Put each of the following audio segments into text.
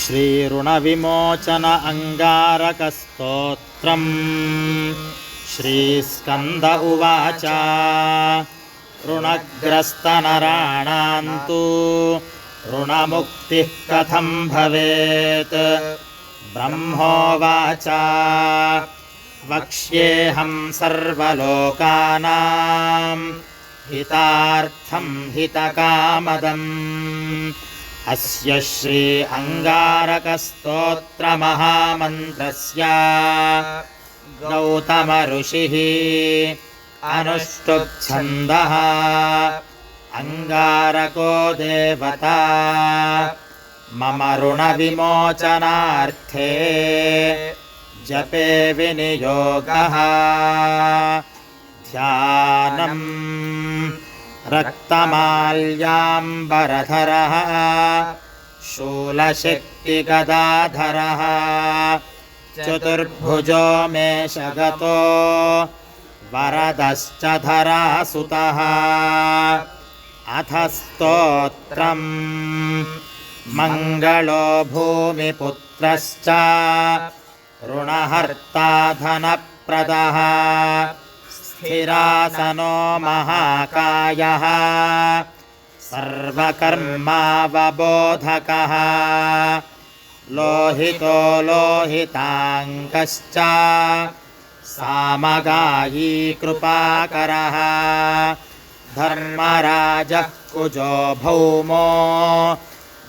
श्रीऋणविमोचन अङ्गारकस्तोत्रम् श्रीस्कन्द उवाच ऋणग्रस्तनराणां तु ऋणमुक्तिः कथं भवेत्। ब्रह्मोवाच वक्ष्येऽहं सर्वलोकानां हितार्थं हितकामदम्। अस्य श्री अङ्गारकस्तोत्रमहामन्त्रस्य गौतमऋषिः अनुष्टुप्छन्दः। अङ्गारको देवता मम ऋणविमोचनार्थे जपे विनियोगः। ध्यानम् रक्तमाल्याम्बरधरः शूलशक्तिगदाधरः चतुर्भुजो मेषगतो वरदश्च धरासुतः। अथ स्तोत्रम् मङ्गलो भूमिपुत्रश्च ऋणहर्ता धनप्रदः। स्थिरासनो महाकायः सर्वकर्मावबोधकः। लोहितो लोहिताङ्गश्च सामगायी कृपाकरः। धर्मराजः कुजो भौमो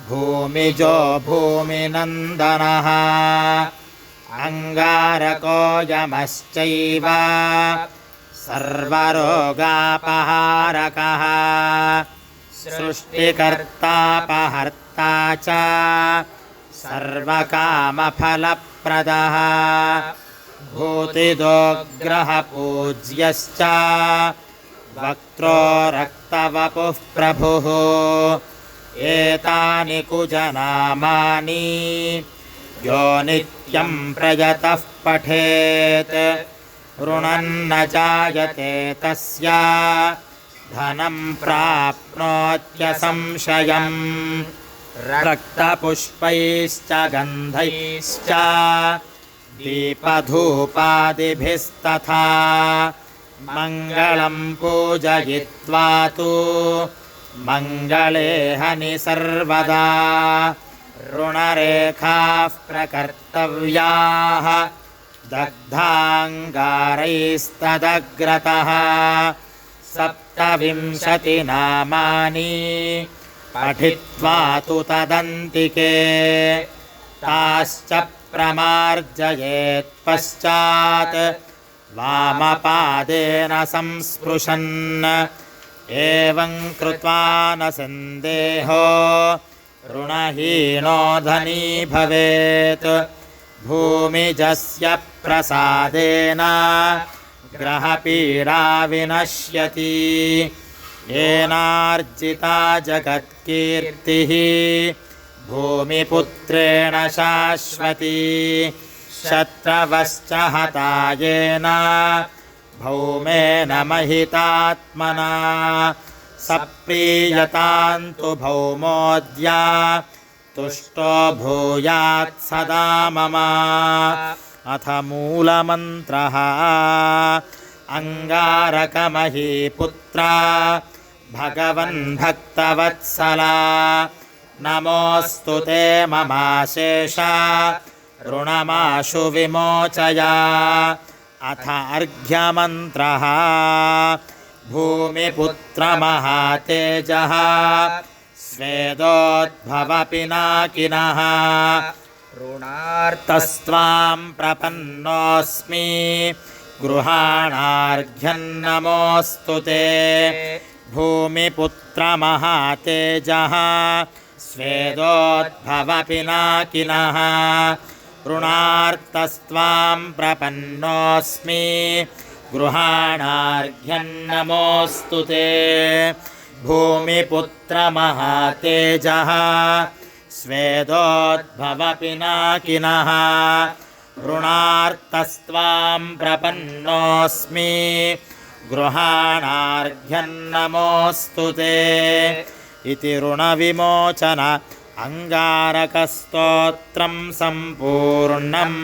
भूमिजो भूमिनन्दनः। अङ्गारको यमश्चैव सर्वरोगापहारकः। सृष्टिकर्तापहर्ता च सर्वकामफलप्रदः। भूतिदोग्रहपूज्यश्च वक्त्रो रक्तवपुः प्रभुः। एतानि कुजनामानि यो नित्यं प्रयतः पठेत्। ऋणन्न जायते तस्य धनं प्राप्नोत्यसंशयम्। रक्तपुष्पैश्च गन्धैश्च दीपधूपादिभिस्तथा मङ्गलं पूजयित्वा तु मङ्गले हनि सर्वदा। ऋणरेखाः प्रकर्तव्याः दग्धाङ्गारैस्तदग्रतः। 27 नामानि पठित्वा तु तदन्तिके ताश्च प्रमार्जयेत् पश्चात् वामपादेन संस्पृशन्। एवं कृत्वा न सन्देहो ऋणहीनो धनी भवेत्। भूमिजस्य प्रसादेन ग्रहपीडा विनश्यति। येनार्जिता जगत्कीर्तिः भूमिपुत्रेण शाश्वती। शत्रवश्च हता येन भौमेन महितात्मना। सप्रीयतां तु भौमोऽद्य तुष्टो भूयात् सदा मम। अथ मूलमन्त्रः अङ्गारकमहीपुत्र भगवन् भक्तवत्सला। नमोऽस्तु ते ममाशेष ऋणमाशु विमोचय। अथ अर्घ्यमन्त्रः भूमिपुत्रमहातेजः स्वेदोद्भवपिनाकिनः। ऋणार्तस्त्वां प्रपन्नोऽस्मि गृहाणार्घ्यं नमोऽस्तु ते। भूमिपुत्रमहातेजः स्वेदोद्भवपिनाकिनः। ऋणार्तस्त्वां प्रपन्नोऽस्मि गृहाणार्घ्यं नमोऽस्तु ते। भूमिपुत्रमहातेजः स्वेदोद्भवपिनाकिनः। ऋणार्तस्त्वां प्रपन्नोऽस्मि गृहाणार्घ्यं नमोऽस्तु ते। इति ऋणविमोचन अंगारकस्तोत्रं सम्पूर्णम्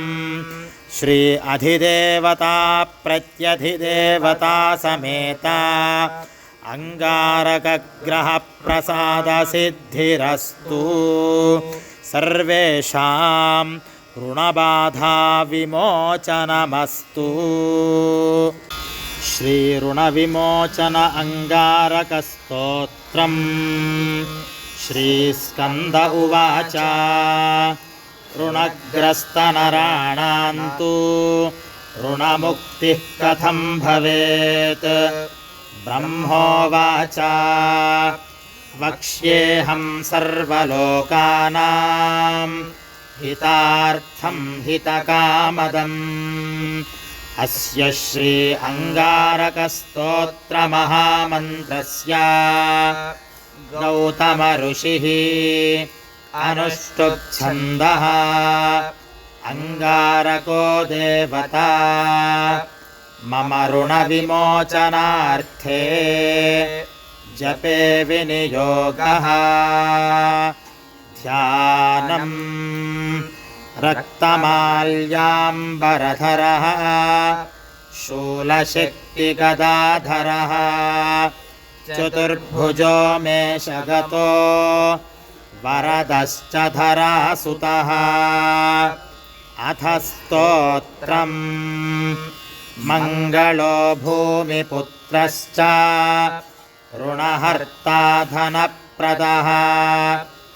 श्री अधिदेवता प्रत्यधिदेवता समेता अंगारकग्रहप्रसादसिद्धिरस्तु सर्वेषां ऋणबाधा विमोचनमस्तु। श्री ऋणविमोचन अंगारकस्तोत्रम्। श्री स्कंद उवाच ऋणग्रस्तनराणां तु ऋणमुक्तिः कथं भवेत्। ब्रह्मोवाच वक्ष्येऽहं सर्वलोकानां हितार्थं हितकामदम्। अस्य श्री अंगारकस्तोत्रमहामन्त्रस्य गौतम ऋषिः अनुष्टुप्छन्दः। अंगारको देवता मम ऋणविमोचनार्थे जपे विनियोगः। ध्यानम् रक्तमाल्याम्बरधरः शूलशक्तिगदाधरः चतुर्भुजो मेषगतो वरदश्च धरासुतः। अथ स्तोत्रम् मङ्गलो भूमिपुत्रश्च ऋणहर्ता धनप्रदः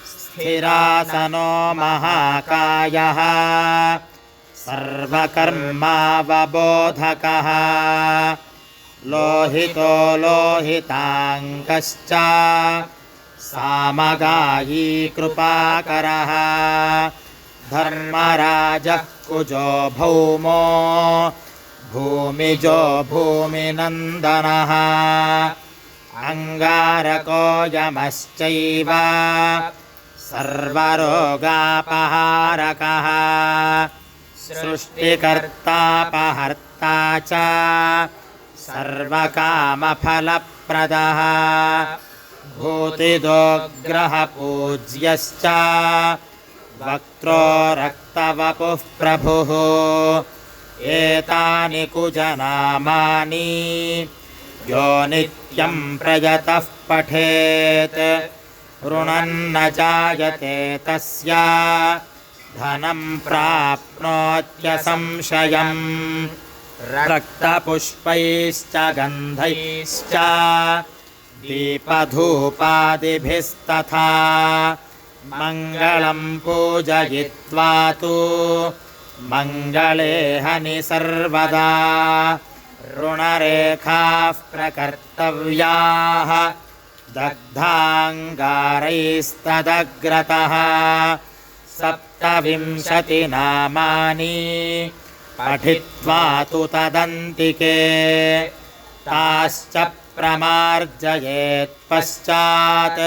स्थिरासनो महाकायः सर्वकर्मावबोधकः लोहितो लोहिताङ्गश्च सामगायी कृपाकरः धर्मराजः कुजो भौमो भूमिजो भूमिनन्दनः अंगारको यमश्चैव सर्वरोगापहारकः सृष्टिकर्तापहर्ता च सर्वकामफलप्रदः भूतिदोग्रहपूज्यश्च वक्त्रो रक्तवपुः प्रभुः एतानि कुजनामानि यो नित्यं प्रयतः पठेत् ऋणन्न जायते तस्य धनं प्राप्नोत्यसंशयम् रक्तपुष्पैश्च गन्धैश्च दीपधूपादिभिस्तथा मङ्गलं पूजयित्वा तु मङ्गले हनि सर्वदा ऋणरेखाः प्रकर्तव्याः दग्धाङ्गारैस्तदग्रतः 27 नामानि पठित्वा तु तदन्तिके ताश्च प्रमार्जयेत् पश्चात्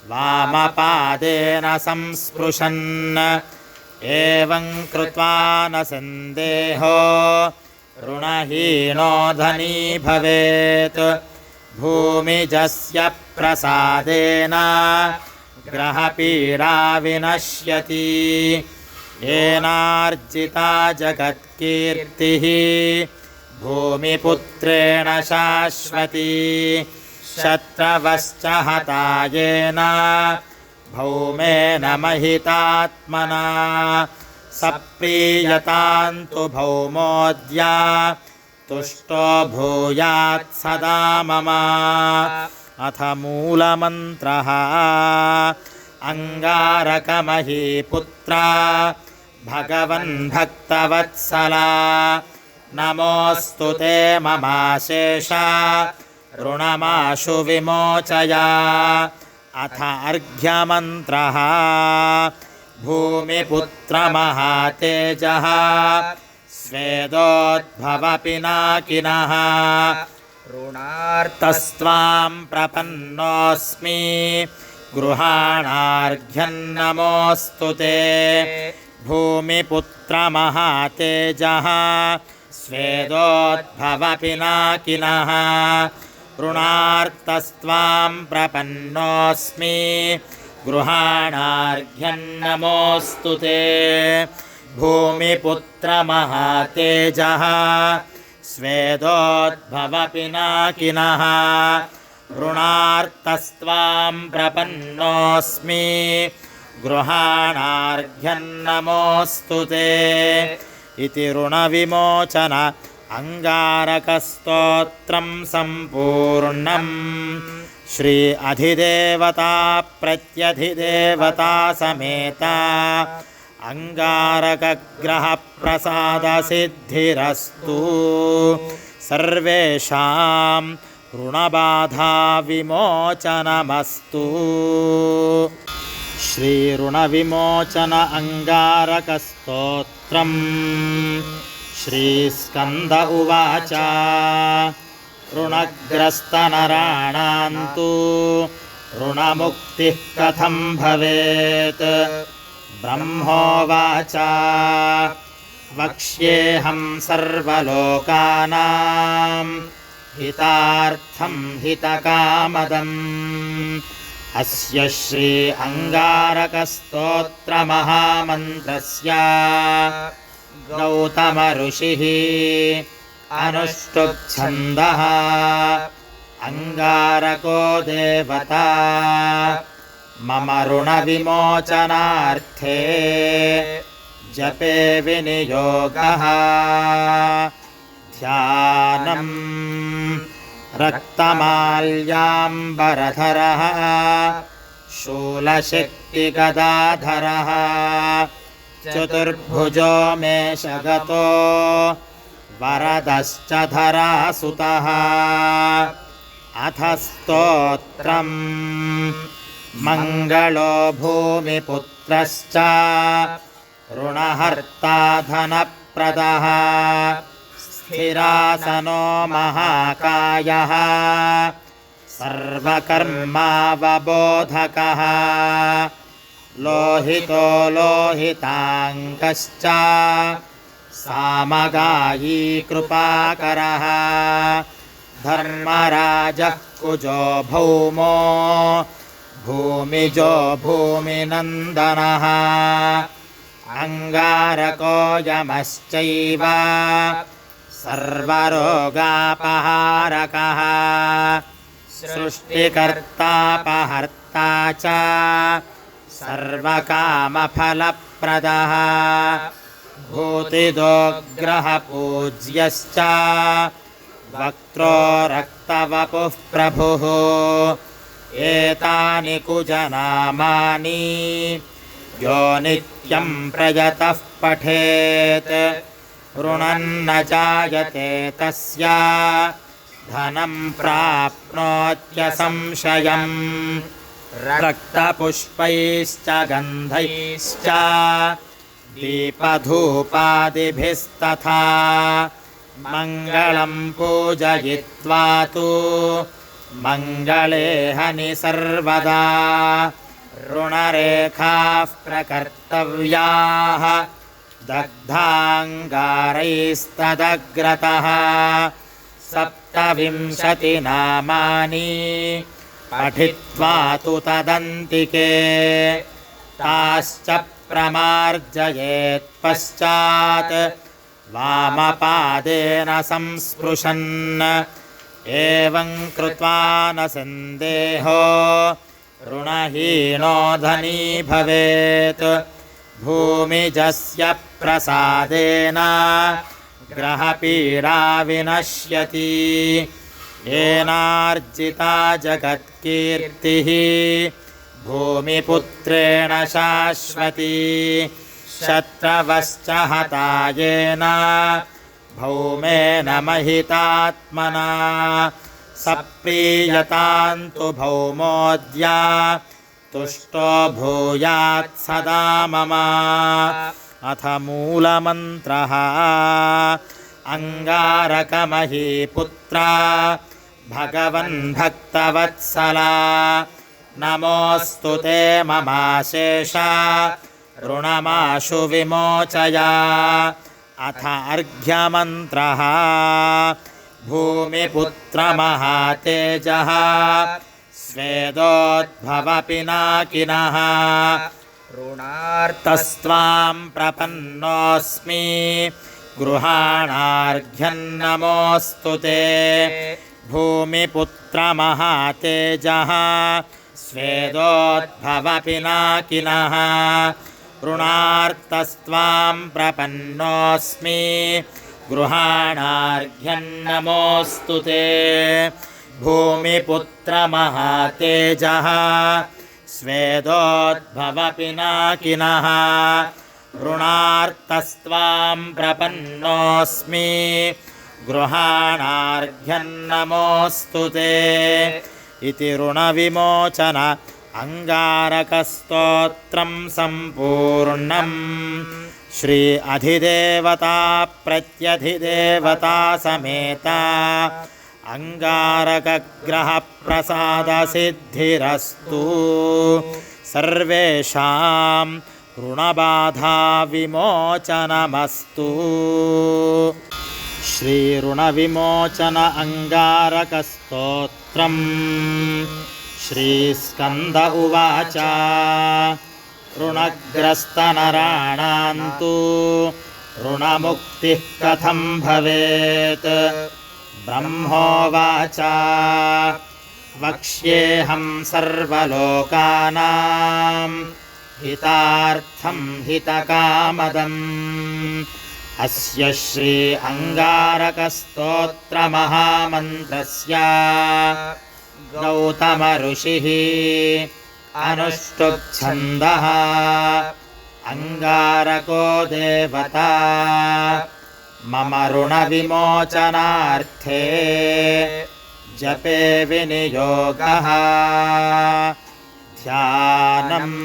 वामपादेन संस्पृशन् एवं कृत्वा न सन्देहो ऋणहीनो धनी भवेत् भूमिजस्य प्रसादेन ग्रहपीडा विनश्यति येनार्जिता जगत्कीर्तिः भूमिपुत्रेण शाश्वती शत्रवश्च हता येन भौमेन महितात्मना सप्रीयतान्तु भौमोऽद्य तुष्टो भूयात् सदा मम। अथ मूलमन्त्रः अंगारकमहीपुत्र भगवन् भक्तवत्सला नमोऽस्तु ते ममाशेष ऋणमाशु विमोचय। अथ अर्घ्यमन्त्रः भूमिपुत्रमहातेजः स्वेदोद्भवपिनाकिनः ऋणार्तस्त्वां प्रपन्नोऽस्मि गृहाणार्घ्यन्नमोऽस्तु ते भूमिपुत्रमहातेजः स्वेदोद्भवपिनाकिनः ऋणार्तस्त्वां प्रपन्नोऽस्मि गृहाणार्घ्यन्नमोऽस्तु ते भूमिपुत्रमहातेजः स्वेदोद्भवपिनाकिनः ऋणार्तस्त्वां प्रपन्नोऽस्मि गृहाणार्घ्यन्नमोऽस्तु ते इति ऋणविमोचन अंगारकस्तोत्रं सम्पूर्णम्। श्री अधिदेवता प्रत्यधिदेवता समेता अंगारकग्रहप्रसादसिद्धिरस्तु। सर्वेषां ऋणबाधा विमोचनमस्तु। श्री ऋणविमोचन अंगारकस्तोत्रम्। श्रीस्कन्द उवाच ऋणग्रस्तनराणां तु ऋणमुक्तिः कथं भवेत्। ब्रह्मोवाच वक्ष्येऽहं सर्वलोकानां हितार्थं हितकामदम्। अस्य श्री अंगारकस्तोत्रमहामन्त्रस्य गौतम ऋषिः अनुष्टुप्छन्दः। अंगारको देवता मम ऋणविमोचनार्थे जपे विनियोगः। ध्यानम् रक्तमाल्याम्बरधरः शूलशक्तिगदाधरः चतुर्भुजो मेषगतो वरदश्च धरासुतः। अथ स्तोत्रम् मङ्गलो भूमिपुत्रश्च ऋणहर्ता धनप्रदः स्थिरासनो महाकायः सर्वकर्मावबोधकः लोहितो लोहिताङ्गश्च सामगायी कृपाकरः धर्मराजः कुजो भौमो भूमिजो भूमिनन्दनः अंगारको यमश्चैव सर्वरोगापहारकः सृष्टिकर्तापहर्ता च सर्वकामफलप्रदः भूतिदोग्रहपूज्यश्च वक्त्रो रक्तवपुः प्रभुः एतानि कुजनामानि यो नित्यं प्रयतः पठेत् ऋणन्न जायते तस्य धनं प्राप्नोत्यसंशयम् रक्तपुष्पैश्च गन्धैश्च दीपधूपादिभिस्तथा मङ्गलं पूजयित्वा तु मङ्गले हनि सर्वदा ऋणरेखाः प्रकर्तव्याः दग्धाङ्गारैस्तदग्रतः 27 नामानि पठित्वा तु तदन्तिके ताश्च प्रमार्जयेत् पश्चात् वामपादेन संस्पृशन् एवं कृत्वा न सन्देहो ऋणहीनो धनी भवेत् भूमिजस्य प्रसादेन ग्रहपीडा विनश्यति येनार्जिता जगत्कीर्तिः भूमिपुत्रेण शाश्वती शत्रवश्च हता येन भौमेन महितात्मना सप्रीयतान्तु भौमोऽद्य तुष्टो भूयात् सदा मम अथ मूलमन्त्रः अंगारकमहीपुत्र भगवन् भक्तवत्सला नमोऽस्तु ते ममाशेष ऋणमाशु विमोचय अथ अर्घ्यमन्त्रः भूमिपुत्रमहातेजः स्वेदोद्भवपिनाकिनः ऋणार्तस्त्वां प्रपन्नोऽस्मि गृहाणार्घ्यन्नमोऽस्तु ते भूमिपुत्रमहातेजः स्वेदोद्भवपिनाकिनः ऋणार्तस्त्वां प्रपन्नोऽस्मि गृहाणार्घ्यन्नमोऽस्तु ते भूमिपुत्रमहातेजः स्वेदोद्भवपिनाकिनः ऋणार्तस्त्वां प्रपन्नोऽस्मि गृहाणार्घ्यन्नमोऽस्तु ते इति ऋणविमोचन अङ्गारकस्तोत्रं सम्पूर्णम् श्री अधिदेवता प्रत्यधिदेवता समेता अङ्गारकग्रहप्रसादसिद्धिरस्तु सर्वेषां ऋणबाधाविमोचनमस्तु श्रीऋणविमोचन अङ्गारकस्तोत्रम् श्रीस्कन्द उवाच ऋणग्रस्तनराणां तु ऋणमुक्तिः कथं भवेत् ब्रह्मोवाच वक्ष्येऽहं सर्वलोकानां हितार्थं हितकामदम् अस्य श्री अङ्गारकस्तोत्रमहामन्त्रस्य गौतम ऋषिः अनुष्टुप्छन्दः अङ्गारको देवता मम ऋणविमोचनार्थे जपे विनियोगः ध्यानम्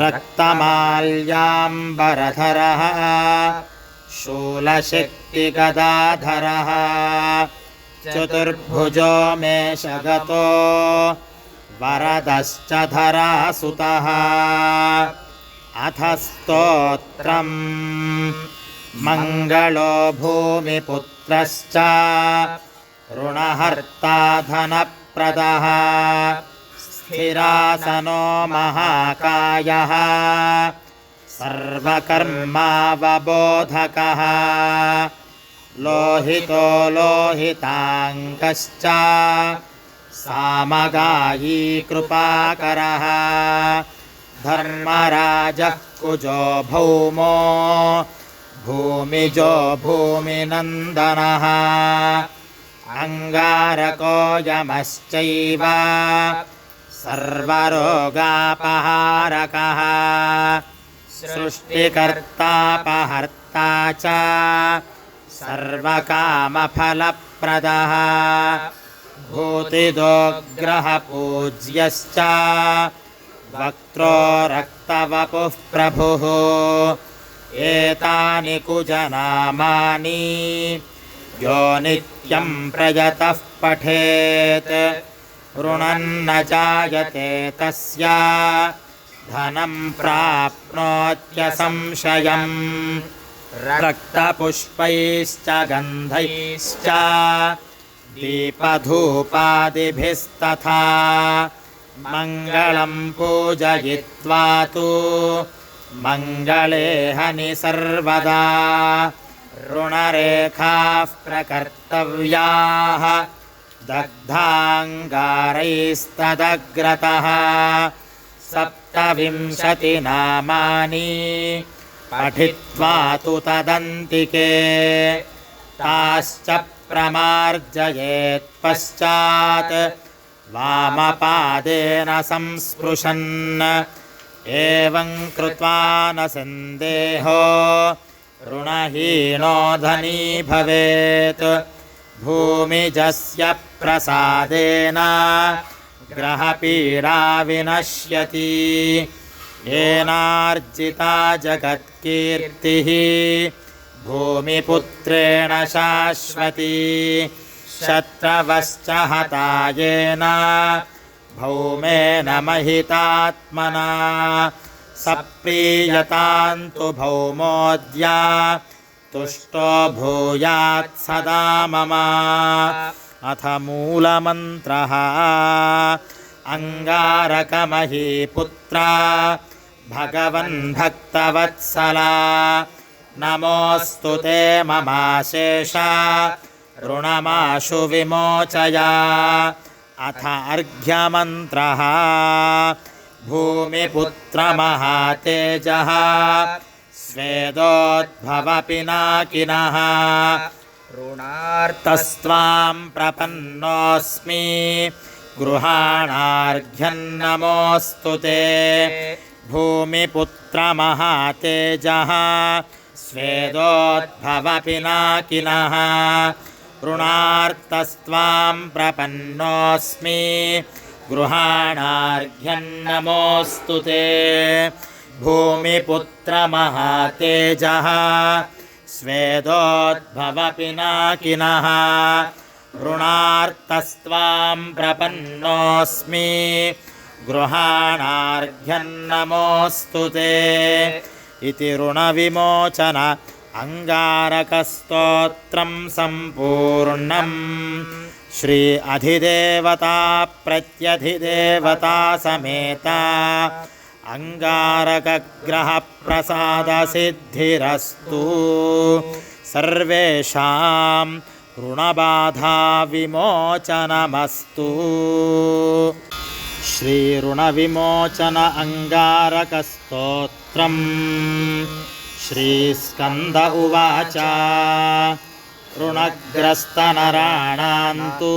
रक्तमाल्याम्बरधरः शूलशक्तिगदाधरः चतुर्भुजो मेषगतो वरदश्च धरासुतः अथ स्तोत्रम् मङ्गलो भूमिपुत्रश्च ऋणहर्ता धनप्रदः स्थिरासनो महाकायः सर्वकर्मावबोधकः लोहितो लोहिताङ्गश्च सामगायी कृपाकरः धर्मराजः कुजो भौमो भूमिजो भूमिनन्दनः अङ्गारको यमश्चैव सर्वरोगापहारकः सृष्टिकर्तापहर्ता च सर्वकामफलप्रदः भूतिदोग्रहपूज्यश्च वक्त्रो रक्तवपुः प्रभुः एतानि कुजनामानि यो नित्यं प्रयतः पठेत् ऋणन्न जायते तस्य धनं प्राप्नोत्यसंशयम् रक्तपुष्पैश्च गन्धैश्च दीपधूपादिभिस्तथा मङ्गलं पूजयित्वा तु मङ्गले हनि सर्वदा ऋणरेखाः प्रकर्तव्याः दग्धाङ्गारैस्तदग्रतः 27 नामानि पठित्वा तु तदन्तिके ताश्च प्रमार्जयेत् पश्चात् वामपादेन संस्पृशन् एवं कृत्वा न सन्देहो ऋणहीनो धनी भवेत् भूमिजस्य प्रसादेन ग्रहपीडा विनश्यति येनार्जिता जगत्कीर्तिः भूमिपुत्रेण शाश्वती शत्रवश्च हता येन भौमेन महितात्मना सप्रीयतान्तु भौमोऽद्य तुष्टो भूयात् सदा मम अथ मूलमन्त्रः अङ्गारकमहीपुत्रा भगवन् भक्तवत्सला नमोऽस्तु ते ममाशेषा ऋणमाशु विमोचय। अथ अर्घ्यमन्त्रः भूमिपुत्रमहातेजः स्वेदोद्भवपिनाकिनः ऋणार्तस्त्वां प्रपन्नोऽस्मि गृहाणार्घ्यन्नमोऽस्तु ते। भूमिपुत्रमहातेजः स्वेदोद्भवपिनाकिनः ऋणार्तस्त्वां प्रपन्नोऽस्मि गृहाणार्घ्यन्नमोऽस्तु ते। भूमिपुत्रमहातेजः स्वेदोद्भवपिनाकिनः ऋणार्तस्त्वां प्रपन्नोऽस्मि गृहाणार्घ्यन्नमोऽस्तु ते। इति ऋणविमोचन अङ्गारकस्तोत्रं सम्पूर्णम्। श्री अधिदेवता प्रत्यधिदेवता समेता अङ्गारकग्रहप्रसादसिद्धिरस्तु। सर्वेषां ऋणबाधाविमोचनमस्तु। श्रीऋणविमोचन अङ्गारकस्तोत्रम्। श्रीस्कन्द उवाच ऋणग्रस्तनराणां तु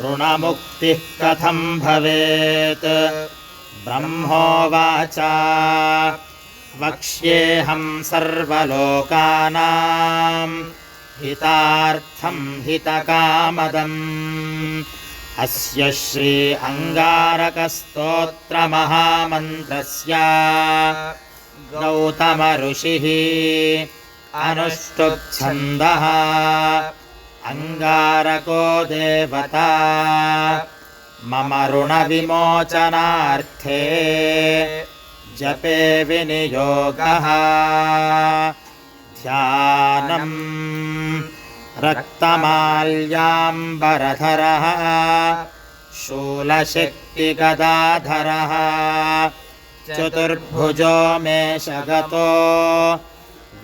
ऋणमुक्तिः कथं भवेत्। ब्रह्मोवाच वक्ष्येऽहं सर्वलोकानां हितार्थं हितकामदम्। अस्य श्री अङ्गारकस्तोत्रमहामन्त्रस्य गौतम ऋषिः अनुष्टुप्छन्दः। अङ्गारको देवता मम ऋणविमोचनार्थे जपे विनियोगः। ध्यानम् रक्तमाल्याम्बरधरः शूलशक्तिगदाधरः चतुर्भुजो मेषगतो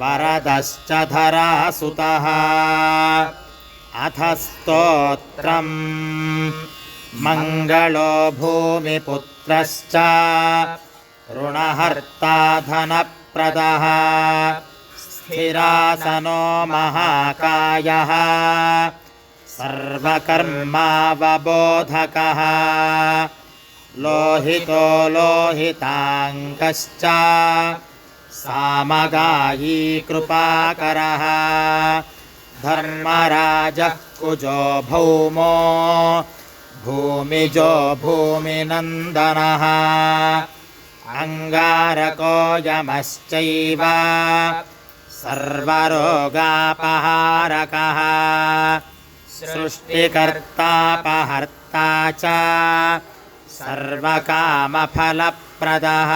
वरदश्च धरासुतः। अथ स्तोत्रम् मङ्गलो भूमिपुत्रश्च ऋणहर्ता धनप्रदः स्थिरासनो महाकायः सर्वकर्मावबोधकः लोहितो लोहिताङ्गश्च सामगायी कृपाकरः धर्मराजः कुजो भौमो भूमिजो भूमिनन्दनः अङ्गारको यमश्चैव सर्वरोगापहारकः सृष्टिकर्तापहर्ता च सर्वकामफलप्रदः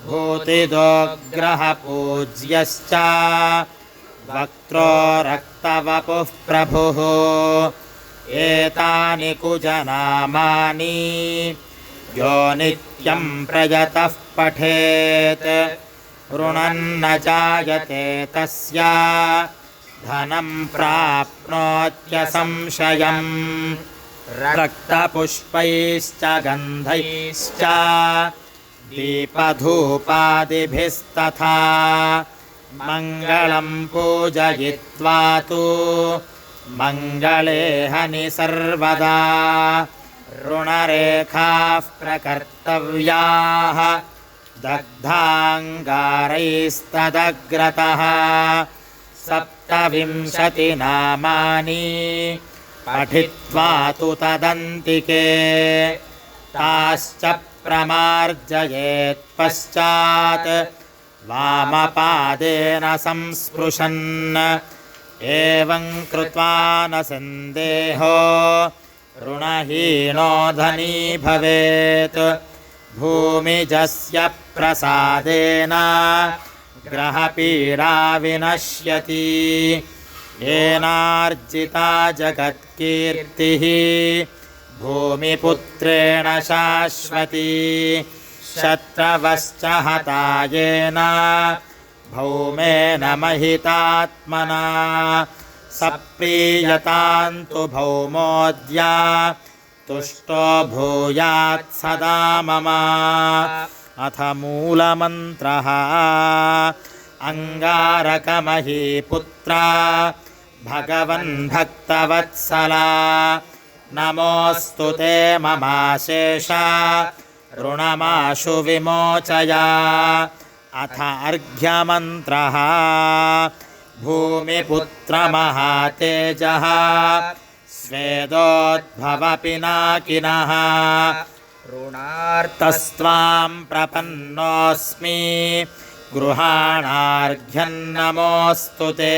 भूतिदोग्रहपूज्यश्च वक्त्रो रक्तवपुः प्रभुः एतानि कुजनामानि यो नित्यं प्रयतः पठेत् ऋणन्न जायते तस्य धनं प्राप्नोत्यसंशयम् रक्तपुष्पैश्च गन्धैश्च दीपधूपादिभिस्तथा मङ्गलं पूजयित्वा तु मङ्गले हनि सर्वदा ऋणरेखाः प्रकर्तव्याः दग्धाङ्गारैस्तदग्रतः 27 नामानि पठित्वा तु तदन्तिके ताश्च प्रमार्जयेत् पश्चात् वामपादेन संस्पृशन् एवं कृत्वा न सन्देहो ऋणहीनो धनी भवेत् भूमिजस्य प्रसादेन ग्रहपीडा विनश्यति येनार्जिता जगत्कीर्तिः भूमिपुत्रेण शाश्वती शत्रवश्च हता येन भौमेन महितात्मना सप्रीयतान्तु भौमोऽद्य तुष्टो भूयात् सदा मम। अथ मूलमन्त्रः अङ्गारकमहीपुत्र भगवन् भक्तवत्सला नमोऽस्तु ते ममाशेष ऋणमाशु विमोचय। अथ अर्घ्यमन्त्रः भूमिपुत्रमहातेजः स्वेदोद्भवपिनाकिनः ऋणार्तस्त्वां प्रपन्नोऽस्मि गृहाणार्घ्यं नमोऽस्तु ते।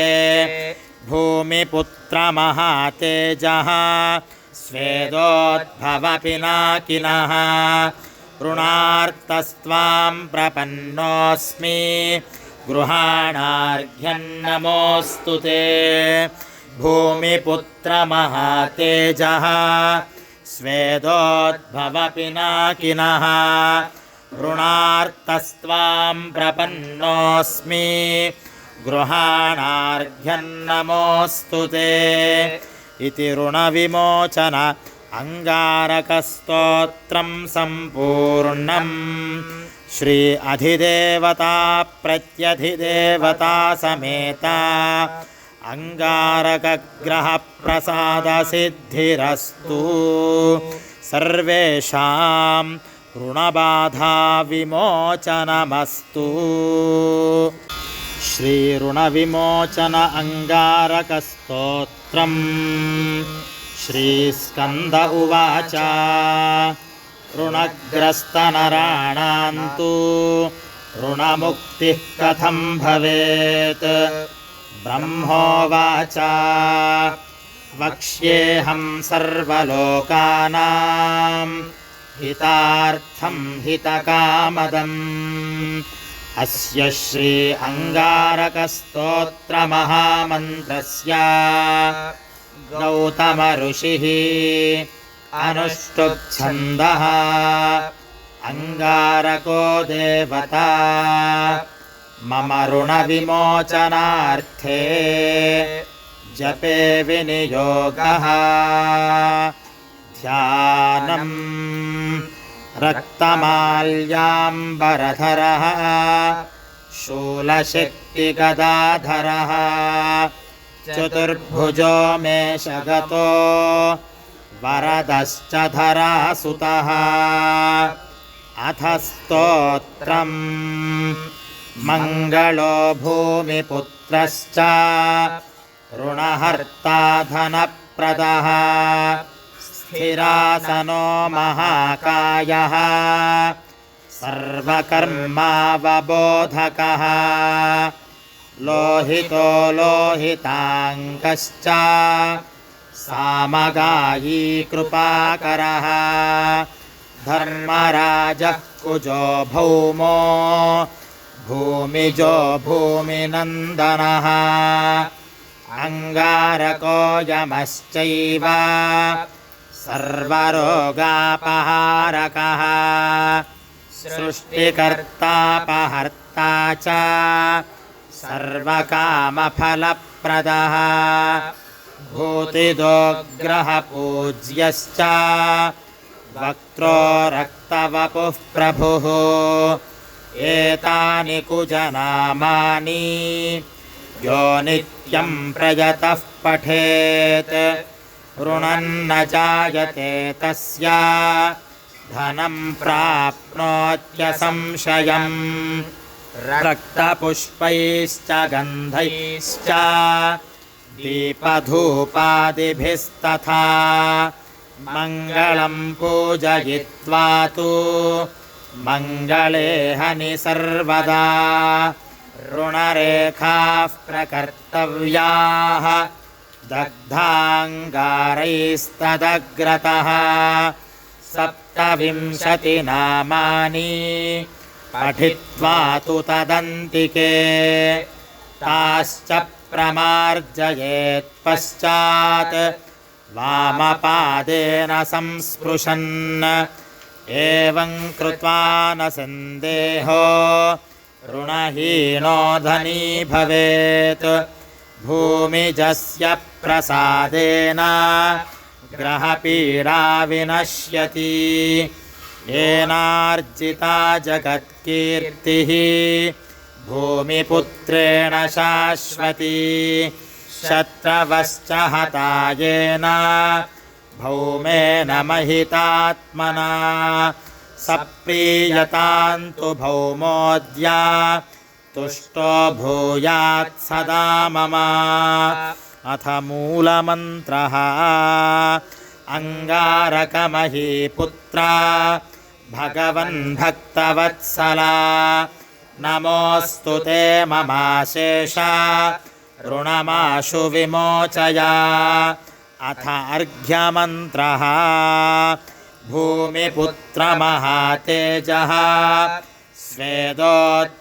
भूमिपुत्रमहातेजः स्वेदोद्भवपिनाकिनः ऋणार्तस्त्वां प्रपन्नोऽस्मि गृहाणार्घ्यं नमोऽस्तु ते। भूमिपुत्रमहातेजः स्वेदोद्भवपिनाकिनः ऋणार्तस्त्वां प्रपन्नोऽस्मि गृहाणार्घ्यं नमोऽस्तु ते। इति ऋणविमोचन अङ्गारकस्तोत्रं सम्पूर्णम्। श्री अधिदेवता प्रत्यधिदेवता समेता अङ्गारकग्रहप्रसादसिद्धिरस्तु। सर्वेषां ऋणबाधा विमोचनमस्तु। श्रीऋणविमोचन अङ्गारकस्तोत्रम्। श्रीस्कन्द उवाच ऋणग्रस्तनराणां तु ऋणमुक्तिः कथं भवेत्। ब्रह्मोवाच वक्ष्येऽहं सर्वलोकानां हितार्थं हितकामदम्। अस्य श्री अङ्गारकस्तोत्रमहामन्त्रस्य गौतम ऋषिः अनुष्टुप्छन्दः अङ्गारको देवता मम ऋणविमोचनार्थे जपे विनियोगः। ध्यानम् रक्तमाल्याम्बरधरः शूलशक्तिगदाधरः चतुर्भुजो मेषगतो वरदश्च धरासुतः। अथ स्तोत्रम् मङ्गलो भूमिपुत्रश्च ऋणहर्ता धनप्रदः स्थिरासनो महाकायः सर्वकर्मावबोधकः लोहितो लोहिताङ्गश्च सामगायी कृपाकरः धर्मराजः कुजो भौमो भूमिजो भूमिनन्दनः अङ्गारको यमश्चैव सर्वरोगापहारकः सृष्टिकर्तापहर्ता च सर्वकामफलप्रदः भूतिदोग्रहपूज्यश्च वक्त्रो रक्तवपुः प्रभुः एतानि कुजनामानि यो नित्यं प्रयतः पठेत् ऋणन्न जायते तस्य धनं प्राप्नोत्यसंशयम् रक्तपुष्पैश्च गन्धैश्च दीपधूपादिभिस्तथा मङ्गलं पूजयित्वा तु मङ्गले हनि सर्वदा ऋणरेखाः प्रकर्तव्याः दग्धाङ्गारैस्तदग्रतः 27 नामानि पठित्वा तु तदन्तिके ताश्च प्रमार्जयेत् पश्चात् वामपादेन संस्पृशन् एवं कृत्वा न सन्देहो ऋणहीनो धनी भवेत् भूमिजस्य प्रसादेन ग्रहपीडा विनश्यति येनार्जिता जगत्कीर्तिः भूमिपुत्रेण शाश्वती शत्रवश्च हता येन भौमेन महितात्मना सप्रीयतान्तु भौमोऽद्य तुष्टो भूयात् सदा मम अथ मूलमन्त्रः अङ्गारकमहीपुत्रा भगवन् भक्तवत्सला नमोऽस्तु ते ममाशेषा ऋणमाशु विमोचय अथ अर्घ्यमन्त्रः भूमिपुत्रमहातेजः स्वेदोद्भवपिनाकिनः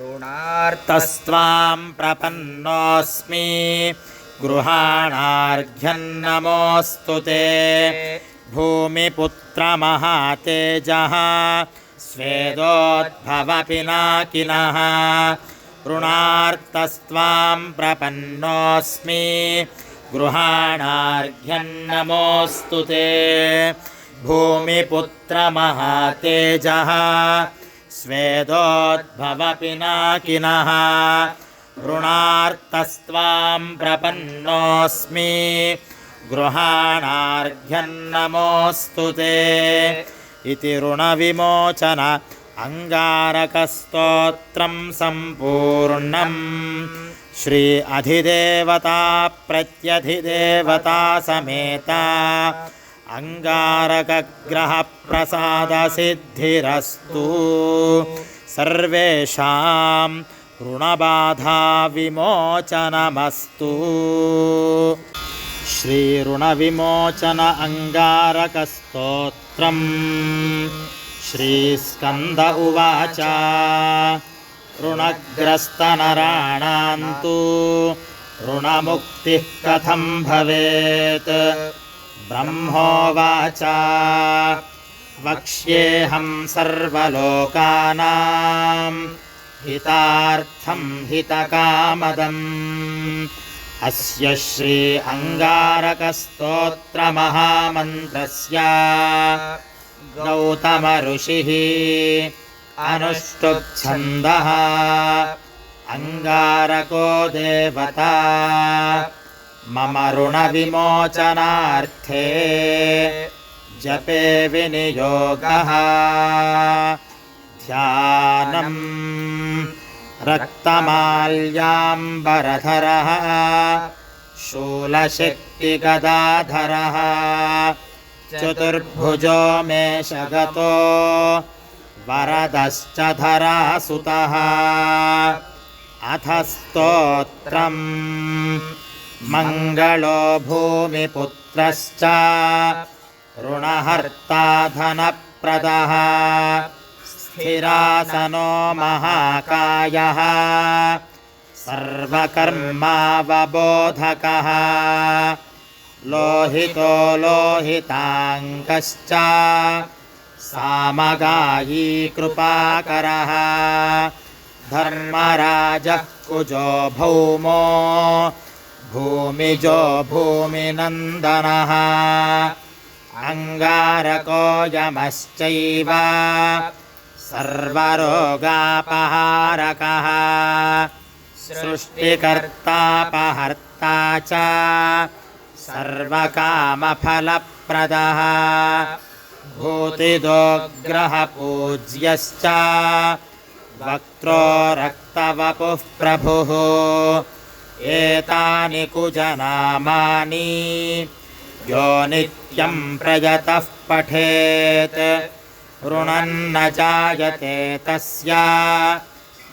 ऋणार्तस्त्वां प्रपन्नोऽस्मि गृहाणार्घ्यन्नमोऽस्तु ते भूमिपुत्रमहातेजः स्वेदोद्भवपिनाकिनः ऋणार्तस्त्वां प्रपन्नोऽस्मि गृहाणार्घ्यन्नमोऽस्तु ते भूमिपुत्रमहातेजः स्वेदोद्भवपिनाकिनः ऋणार्तस्त्वां प्रपन्नोऽस्मि गृहाणार्घ्यन्नमोऽस्तु ते इति ऋणविमोचन अङ्गारकस्तोत्रं सम्पूर्णम् श्री अधिदेवता प्रत्यधिदेवता समेता अङ्गारकग्रहप्रसादसिद्धिरस्तु सर्वेषां ऋणबाधा विमोचनमस्तु श्रीऋणविमोचन अङ्गारकस्तोत्रम् श्रीस्कन्द उवाच ऋणग्रस्तनराणां तु ऋणमुक्तिः कथं भवेत् ब्रह्मोवाच वक्ष्येऽहं सर्वलोकानां हितार्थं हितकामदम् अस्य श्री अङ्गारकस्तोत्रमहामन्त्रस्य गौतम ऋषिः अनुष्टुप्छन्दः अङ्गारको देवता मम ऋणविमोचनार्थे जपे विनियोगः ध्यानम् रक्तमाल्याम्बरधरः शूलशक्तिगदाधरः चतुर्भुजो मेषगतो वरदश्च धरासुतः अथ स्तोत्रम् मङ्गलो भूमिपुत्रश्च ऋणहर्ता धनप्रदः स्थिरासनो महाकायः सर्वकर्मावबोधकः लोहितो लोहिताङ्गश्च सामगायी कृपाकरः धर्मराजः कुजो भौमो भूमिजो भूमिनन्दनः अङ्गारको यमश्चैव सर्वरोगापहारकः सृष्टिकर्तापहर्ता च सर्वकामफलप्रदः भूतिदोग्रहपूज्यश्च वक्त्रो रक्तवपुः प्रभुः एतानि कुजनामानि यो नित्यं प्रयतः पठेत् ऋणन्न जायते तस्य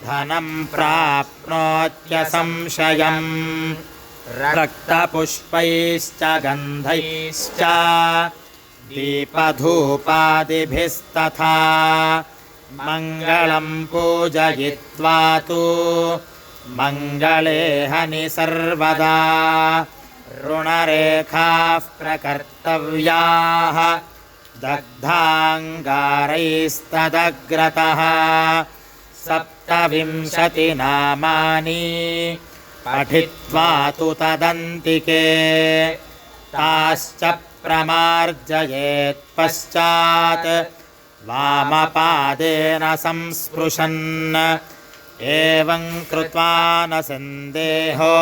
धनं प्राप्नोत्यसंशयम् रक्तपुष्पैश्च गन्धैश्च दीपधूपादिभिस्तथा मङ्गलं पूजयित्वा तु मङ्गले हनि सर्वदा ऋणरेखाः प्रकर्तव्याः दग्धाङ्गारैस्तदग्रतः 27 नामानि पठित्वा तु तदन्तिके ताश्च प्रमार्जयेत्पश्चात् वामपादेन संस्पृशन् एवं कृत्वा न सन्देहो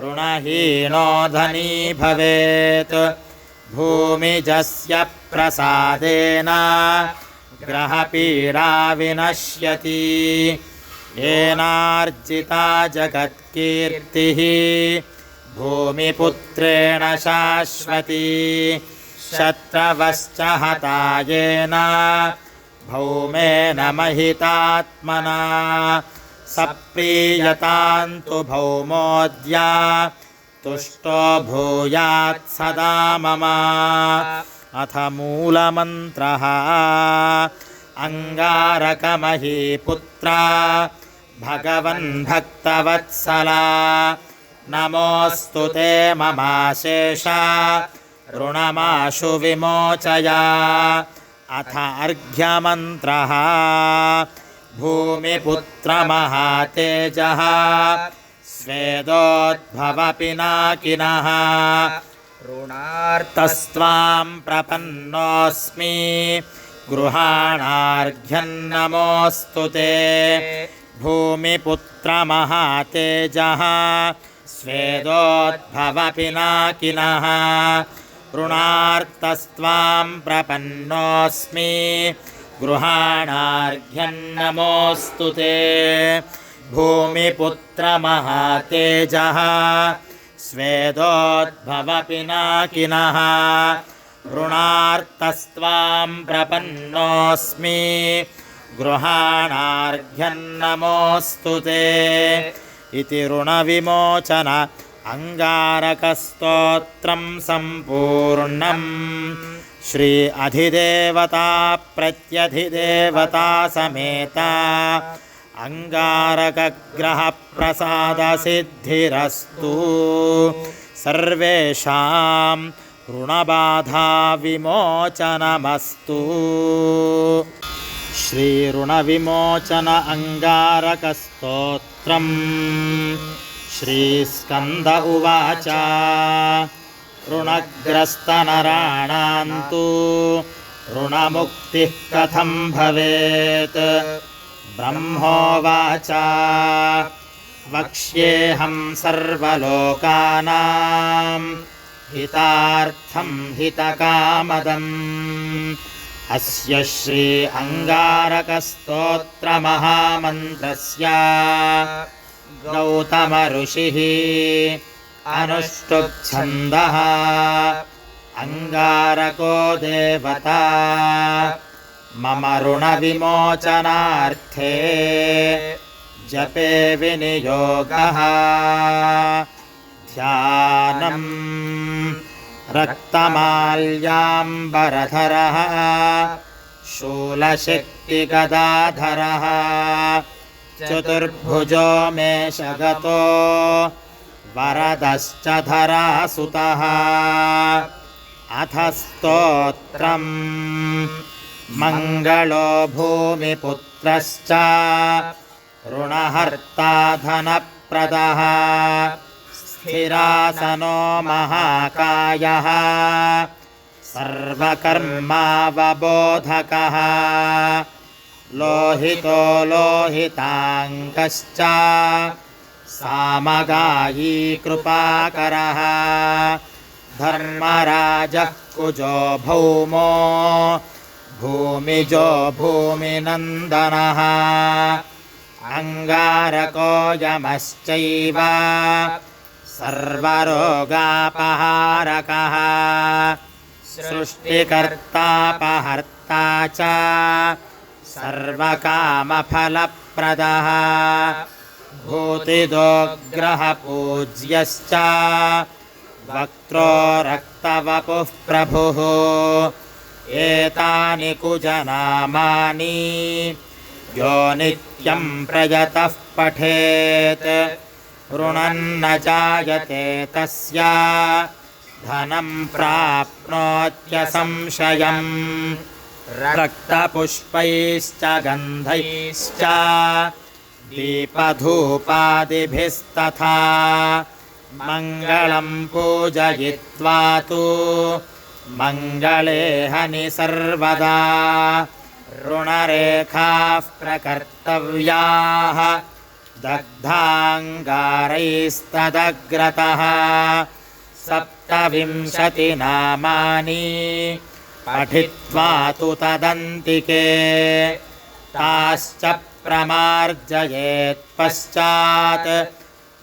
ऋणहीनो धनी भवेत् भूमिजस्य प्रसादेन ग्रहपीडा विनश्यति येनार्जिता जगत्कीर्तिः भूमिपुत्रेण शाश्वती शत्रवश्च हता येन भौमेन महितात्मना सप्रीयतान्तु भौमोऽद्य तुष्टो भूयात् सदा मम अथ मूलमन्त्रः अङ्गारकमहीपुत्र भगवन् भक्तवत्सला नमोऽस्तु ते ममाशेष ऋणमाशु विमोचय अथ अर्घ्यमन्त्रः भूमिपुत्रमहातेजः स्वेदोद्भवपिनाकिनः ऋणार्तस्त्वां प्रपन्नोऽस्मि गृहाणार्घ्यन्नमोऽस्तु ते भूमिपुत्रमहातेजः स्वेदोद्भवपिनाकिनः ऋणार्तस्त्वां प्रपन्नोऽस्मि गृहाणार्घ्यन्नमोऽस्तु ते भूमिपुत्रमहातेजः स्वेदोद्भवपिनाकिनः ऋणार्तस्त्वां प्रपन्नोऽस्मि गृहाणार्घ्यन्नमोऽस्तु ते इति ऋणविमोचन अङ्गारकस्तोत्रं सम्पूर्णम् श्री अधिदेवता प्रत्यधिदेवता समेता अङ्गारकग्रहप्रसादसिद्धिरस्तु सर्वेषां ऋणबाधा विमोचनमस्तु श्रीऋणविमोचन अङ्गारकस्तोत्रम् श्रीस्कन्द उवाच ऋणग्रस्तनराणां तु ऋणमुक्तिः कथं भवेत् ब्रह्मोवाच वक्ष्येऽहं सर्वलोकानां हितार्थं हितकामदम् अस्य श्री अङ्गारकस्तोत्रमहामन्त्रस्य गौतम ऋषिः अनुष्टुप्छन्दः अङ्गारको देवता मम ऋणविमोचनार्थे जपे विनियोगः ध्यानम् रक्तमाल्याम्बरधरः शूलशक्तिगदाधरः चतुर्भुजो मेषगतो वरदश्च धरासुतः अथ स्तोत्रम् मङ्गलो भूमिपुत्रश्च ऋणहर्ता धनप्रदः स्थिरासनो महाकायः सर्वकर्मावबोधकः लोहितो लोहिताङ्गश्च सामगायी कृपाकरः धर्मराजः कुजो भौमो भूमिजो भूमिनन्दनः अङ्गारको यमश्चैव सर्वरोगापहारकः सृष्टिकर्तापहर्ता च सर्वकामफलप्रदः भूतिदोग्रहपूज्यश्च वक्त्रो रक्तवपुः प्रभुः एतानि कुजनामानि यो नित्यं प्रयतः पठेत् ऋणन्न जायते तस्य धनं प्राप्नोत्यसंशयम् रक्तपुष्पैश्च गन्धैश्च दीपधूपादिभिस्तथा मङ्गलं पूजयित्वा तु मङ्गले हनि सर्वदा ऋणरेखाः प्रकर्तव्याः दग्धाङ्गारैस्तदग्रतः 27 नामानि पठित्वा तु तदन्तिके ताश्च प्रमार्जयेत् पश्चात्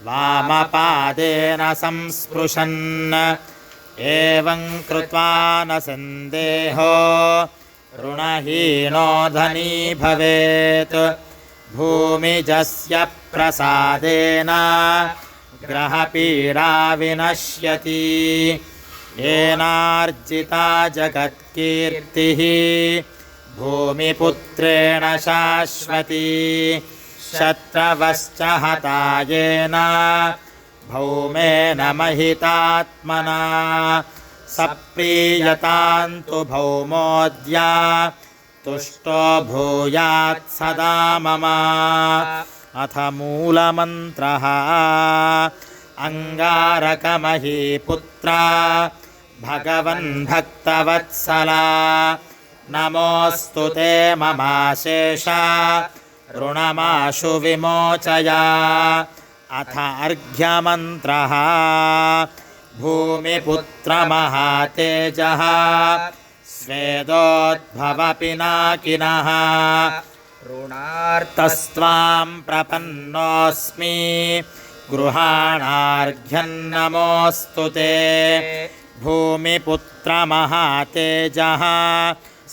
वामपादेन संस्पृशन् एवं कृत्वा न सन्देहो ऋणहीनो धनी भवेत् भूमिजस्य प्रसादेन ग्रहपीडा विनश्यति येनार्जिता जगत्कीर्तिः भूमिपुत्रेण शाश्वती शत्रवश्च हता येन भौमेन महितात्मना सप्रीयतान्तु भौमोऽद्य तुष्टो भूयात् सदा मम अथ मूलमन्त्रः अङ्गारकमहीपुत्र भगवन् भक्तवत्सला नमोऽस्तु ते ममाशेष ऋणमाशु विमोचय अथ अर्घ्यमन्त्रः भूमिपुत्रमहातेजः स्वेदोद्भवपिनाकिनः ऋणार्तस्त्वां प्रपन्नोऽस्मि गृहाणार्घ्यं नमोऽस्तु ते भूमिपुत्रमहातेजः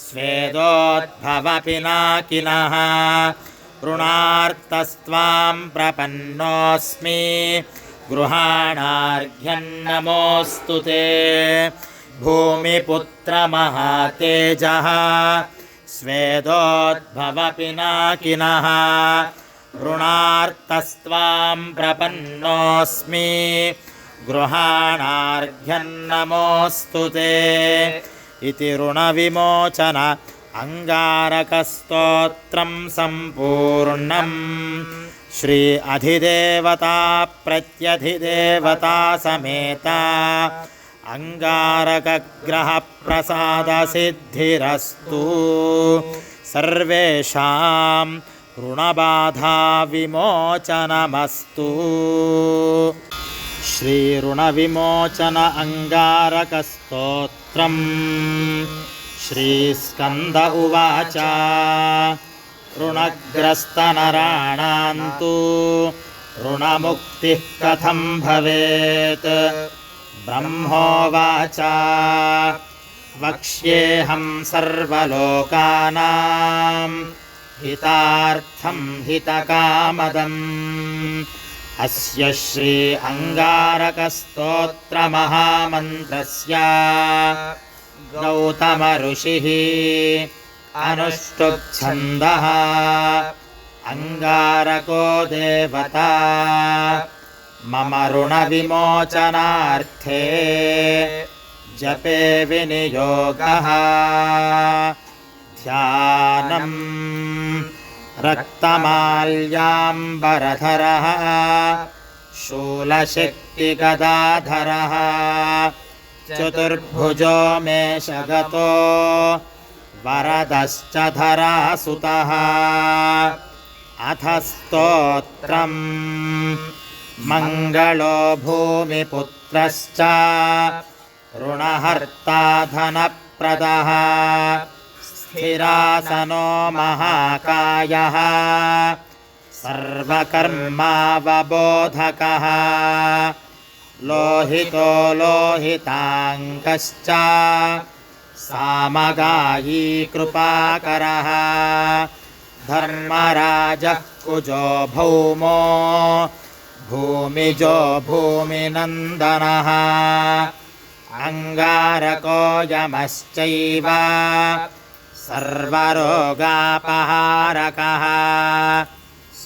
स्वेदोद्भवपिनाकिनः ऋणार्तस्त्वां प्रपन्नोऽस्मि गृहाणार्घ्यं नमोऽस्तु ते भूमिपुत्रमहातेजः स्वेदोद्भवपिनाकिनः ऋणार्तस्त्वां प्रपन्नोऽस्मि गृहाणार्घ्यं नमोऽस्तु ते इति ऋणविमोचन अङ्गारकस्तोत्रं सम्पूर्णम् श्री अधिदेवता प्रत्यधिदेवता समेता अङ्गारकग्रहप्रसादसिद्धिरस्तु सर्वेषां ऋणबाधा विमोचनमस्तु श्रीऋणविमोचन अङ्गारकस्तोत्रम् श्रीस्कन्द उवाच ऋणग्रस्तनराणां तु ऋणमुक्तिः कथं भवेत् ब्रह्मोवाच वक्ष्येऽहं सर्वलोकानां हितार्थं हितकामदम् अस्य श्री अङ्गारकस्तोत्रमहामन्त्रस्य गौतम ऋषिः अनुष्टुप्छन्दः अङ्गारको देवता मम ऋणविमोचनार्थे जपे विनियोगः ध्यानम् रक्तमाल्याम्बरधरः शूलशक्तिगदाधरः चतुर्भुजो मेषगतो वरदश्च धरासुतः अथ स्तोत्रम् मङ्गलो भूमिपुत्रश्च ऋणहर्ता धनप्रदः स्थिरासनो महाकायः सर्वकर्मावबोधकः लोहितो लोहिताङ्गश्च सामगायी कृपाकरः धर्मराजः कुजो भौमो भूमिजो भूमिनन्दनः अङ्गारको यमश्चैव सर्वरोगापहारकः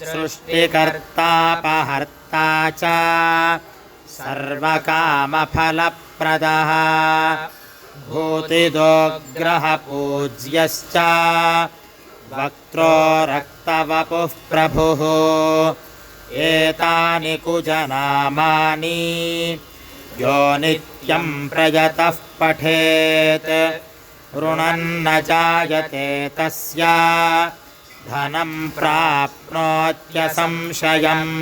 सृष्टिकर्तापहर्ता च सर्वकामफलप्रदः भूतिदोग्रहपूज्यश्च वक्त्रो रक्तवपुः प्रभुः एतानि कुजनामानि यो नित्यं प्रयतः पठेत् ऋणन्न जायते तस्य धनं प्राप्नोत्यसंशयम्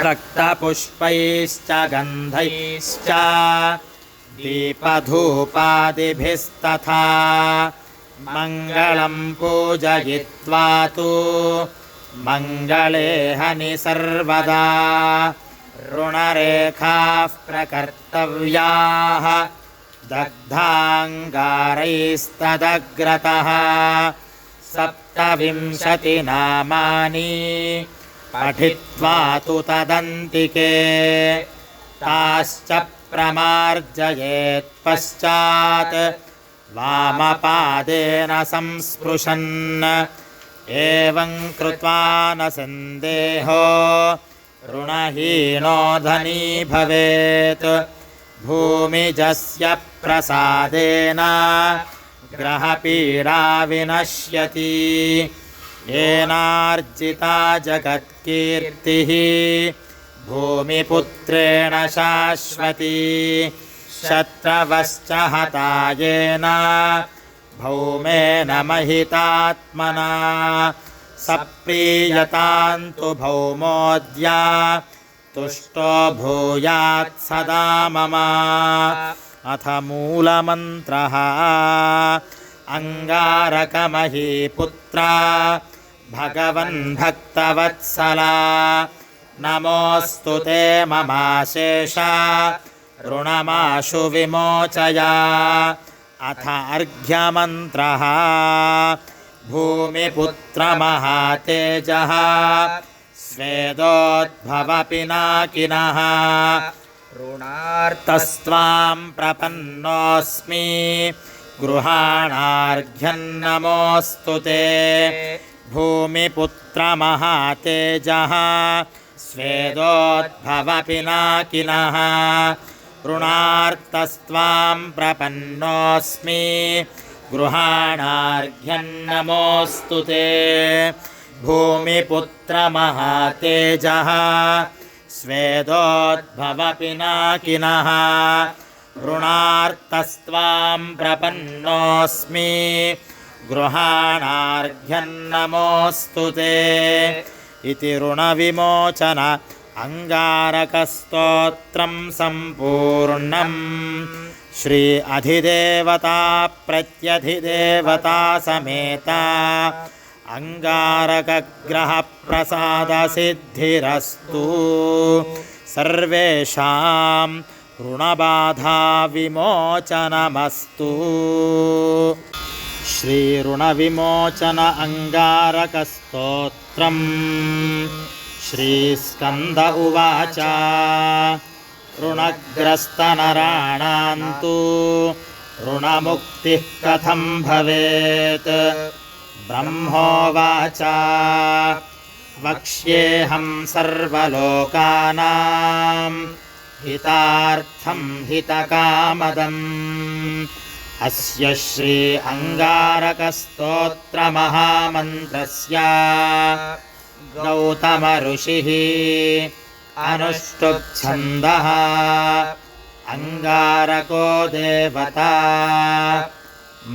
रक्तपुष्पैश्च गन्धैश्च दीपधूपादिभिस्तथा मङ्गलं पूजयित्वा तु मङ्गले हनि सर्वदा ऋणरेखाः प्रकर्तव्याः दग्धाङ्गारैस्तदग्रतः 27 नामानि पठित्वा तु तदन्तिके ताश्च प्रमार्जयेत् पश्चात् वामपादेन संस्पृशन् एवं कृत्वा न सन्देहो ऋणहीनो धनी भवेत् भूमिजस्य प्रसादेन ग्रहपीडा विनश्यति येनार्जिता जगत्कीर्तिः भूमिपुत्रेण शाश्वती शत्रवश्च हता येन भौमेन महितात्मना सप्रीयतान्तु भौमोऽद्य तुष्टो भूयात् सदा मम अथ मूलमन्त्रः अङ्गारकमहीपुत्र भगवन् भक्तवत्सला नमोऽस्तु ते ममाशेष ऋणमाशु विमोचय अथ अर्घ्यमन्त्रः भूमिपुत्रमहातेजः स्वेदोद्भवपिनाकिनः ऋणार्तस्त्वां प्रपन्नोऽस्मि गृहाणार्घ्यन्नमोऽस्तु ते भूमिपुत्रमहातेजः स्वेदोद्भवपिनाकिनः ऋणार्तस्त्वां प्रपन्नोऽस्मि गृहाणार्घ्यन्नमोऽस्तु ते भूमिपुत्रमहातेजः स्वेदोद्भवपिनाकिनः ऋणार्तस्त्वां प्रपन्नोऽस्मि गृहाणार्घ्यन्नमोऽस्तु ते इति ऋणविमोचन अङ्गारकस्तोत्रं सम्पूर्णम् श्री अधिदेवता प्रत्यधिदेवता समेत अङ्गारकग्रहप्रसादसिद्धिरस्तु सर्वेषां ऋणबाधा विमोचनमस्तु श्रीऋणविमोचन अङ्गारकस्तोत्रम् श्रीस्कन्द उवाच ऋणग्रस्तनराणां तु ऋणमुक्तिः कथं भवेत् ब्रह्मोवाच वक्ष्येऽहं सर्वलोकानां हितार्थं हितकामदम् अस्य श्री अङ्गारकस्तोत्रमहामन्त्रस्य गौतम ऋषिः अनुष्टुप्छन्दः अङ्गारको देवता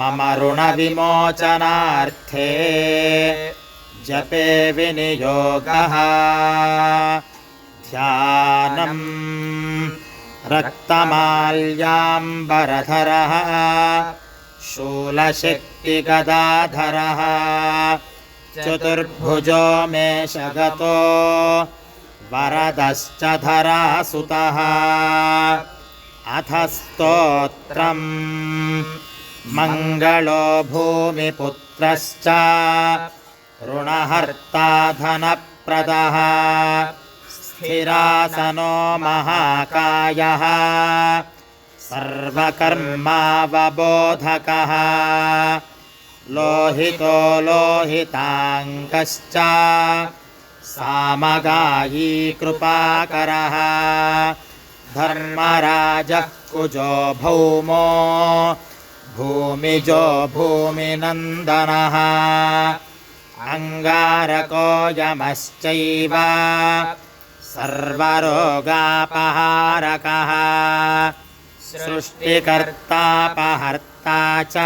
मम ऋणविमोचनार्थे जपे विनियोगः ध्यानम् रक्तमाल्याम्बरधरः शूलशक्तिगदाधरः चतुर्भुजो मेषगतो वरदश्च धरासुतः अथ स्तोत्रम् मङ्गलो भूमिपुत्रश्च ऋणहर्ता धनप्रदः स्थिरासनो महाकायः सर्वकर्मावबोधकः लोहितो लोहिताङ्गश्च सामगायी कृपाकरः धर्मराजः कुजो भौमो भूमिजो भूमिनन्दनः अङ्गारको यमश्चैव सर्वरोगापहारकः सृष्टिकर्तापहर्ता च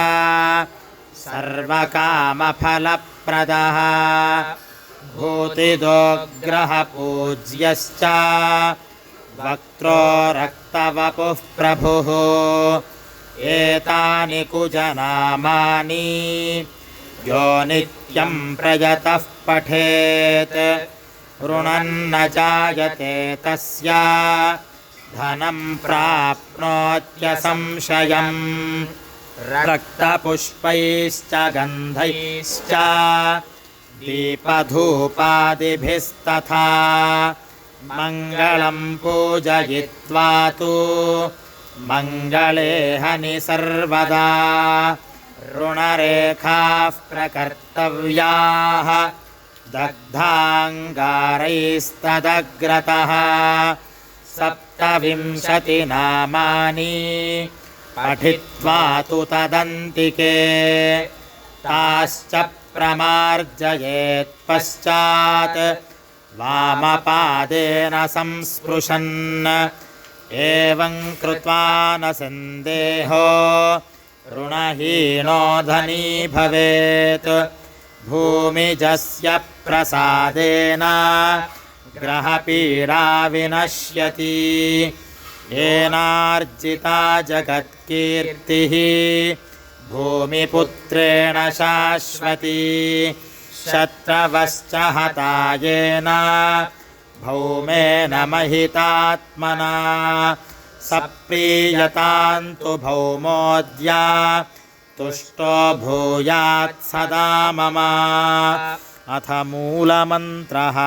सर्वकामफलप्रदः भूतिदोग्रहपूज्यश्च वक्त्रो रक्तवपुः प्रभुः एतानि कुजनामानि यो नित्यं प्रयतः पठेत् ऋणन्न जायते तस्य धनं प्राप्नोत्यसंशयम् रक्तपुष्पैश्च गन्धैश्च दीपधूपादिभिस्तथा मङ्गलं पूजयित्वा तु मङ्गले हनि सर्वदा ऋणरेखाः प्रकर्तव्याः दग्धाङ्गारैस्तदग्रतः 27 नामानि पठित्वा तु तदन्तिके ताश्च प्रमार्जयेत् पश्चात् वामपादेन संस्पृशन् एवं कृत्वा न सन्देहो ऋणहीनो धनी भवेत् भूमिजस्य प्रसादेन ग्रहपीडा विनश्यति येनार्जिता जगत्कीर्तिः भूमिपुत्रेण शाश्वती शत्रवश्च हता येन भौमेन महितात्मना सप्रीयतान्तु भौमोऽद्य तुष्टो भूयात् सदा मम अथ मूलमन्त्रः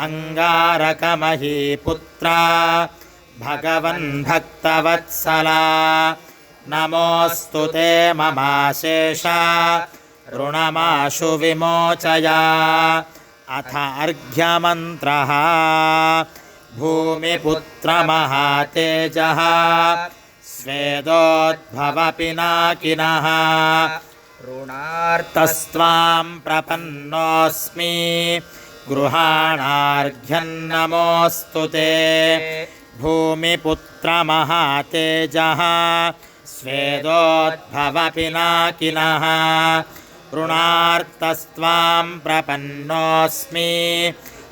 अङ्गारकमहीपुत्र भगवन् भक्तवत्सला नमोऽस्तु ते ममाशेष ऋणमाशु विमोचय अथ अर्घ्यमन्त्रः भूमिपुत्रमहातेजः स्वेदोद्भवपिनाकिनः ऋणार्तस्त्वां प्रपन्नोऽस्मि गृहाणार्घ्यन्नमोऽस्तु ते भूमिपुत्रमहातेजः स्वेदोद्भवपिनाकिनः ऋणार्तस्त्वां प्रपन्नोऽस्मि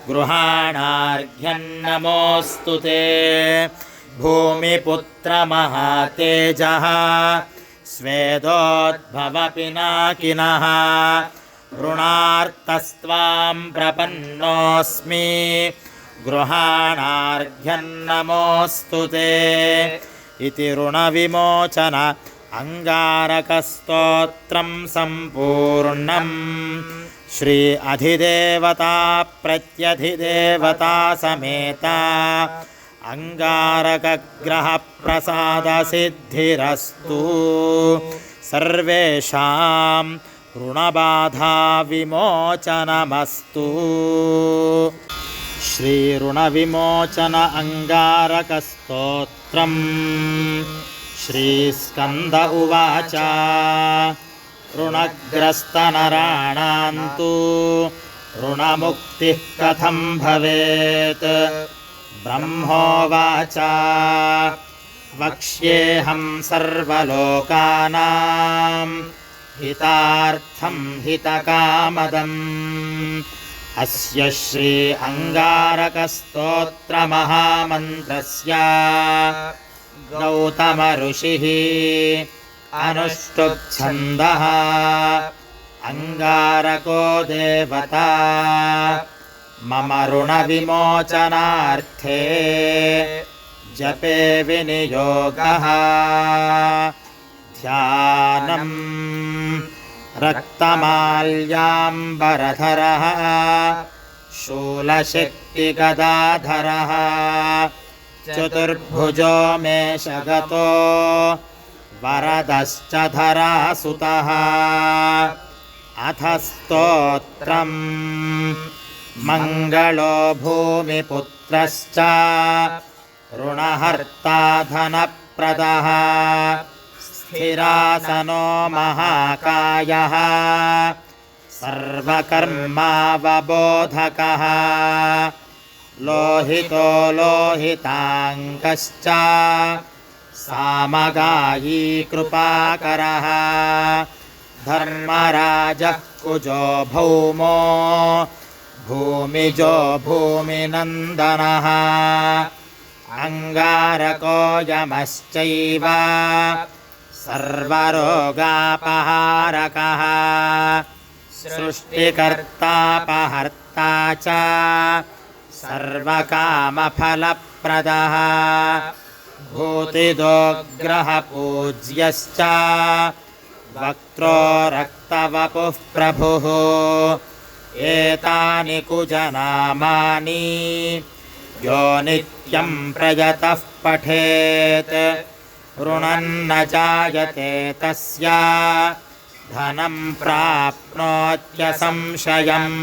गृहाणार्घ्यन्नमोऽस्तु ते भूमिपुत्रमहातेजः स्वेदोद्भवपिनाकिनः ऋणार्तस्त्वां प्रपन्नोऽस्मि गृहाणार्घ्यन्नमोऽस्तु ते इति ऋणविमोचन अङ्गारकस्तोत्रं सम्पूर्णम् श्री अधिदेवता प्रत्यधिदेवता समेता अङ्गारकग्रहप्रसादसिद्धिरस्तु सर्वेषां ऋणबाधा विमोचनमस्तु श्रीऋणविमोचन अङ्गारकस्तोत्रम् श्रीस्कन्द उवाच ऋणग्रस्तनराणां तु ऋणमुक्तिः कथं भवेत् ब्रह्मोवाच वक्ष्येऽहं सर्वलोकानां हितार्थं हितकामदम् अस्य श्री अङ्गारकस्तोत्रमहामन्त्रस्य गौतम ऋषिः अनुष्टुप्छन्दः अङ्गारको देवता मम ऋणविमोचनार्थे जपे विनियोगः ध्यानं रक्तमाल्याम्बरधरः शूलशक्तिगदाधरः चतुर्भुजो मेषगतो वरदश्च धरासुतः अथ स्तोत्रम् मङ्गलो भूमिपुत्रश्च ऋणहर्ता धनप्रदः स्थिरासनो महाकायः सर्वकर्मावबोधकः लोहितो लोहिताङ्गश्च सामगायी कृपाकरः धर्मराजः कुजो भौमो भूमिजो भूमिनन्दनः अङ्गारको यमश्चैव सर्वरोगापहारकः सृष्टिकर्तापहर्ता च सर्वकामफलप्रदः भूतिदोग्रहपूज्यश्च वक्त्रो रक्तवपुः प्रभुः एतानि कुजनामानि यो नित्यं प्रयतः पठेत् ऋणन्न जायते तस्य धनं प्राप्नोत्यसंशयम्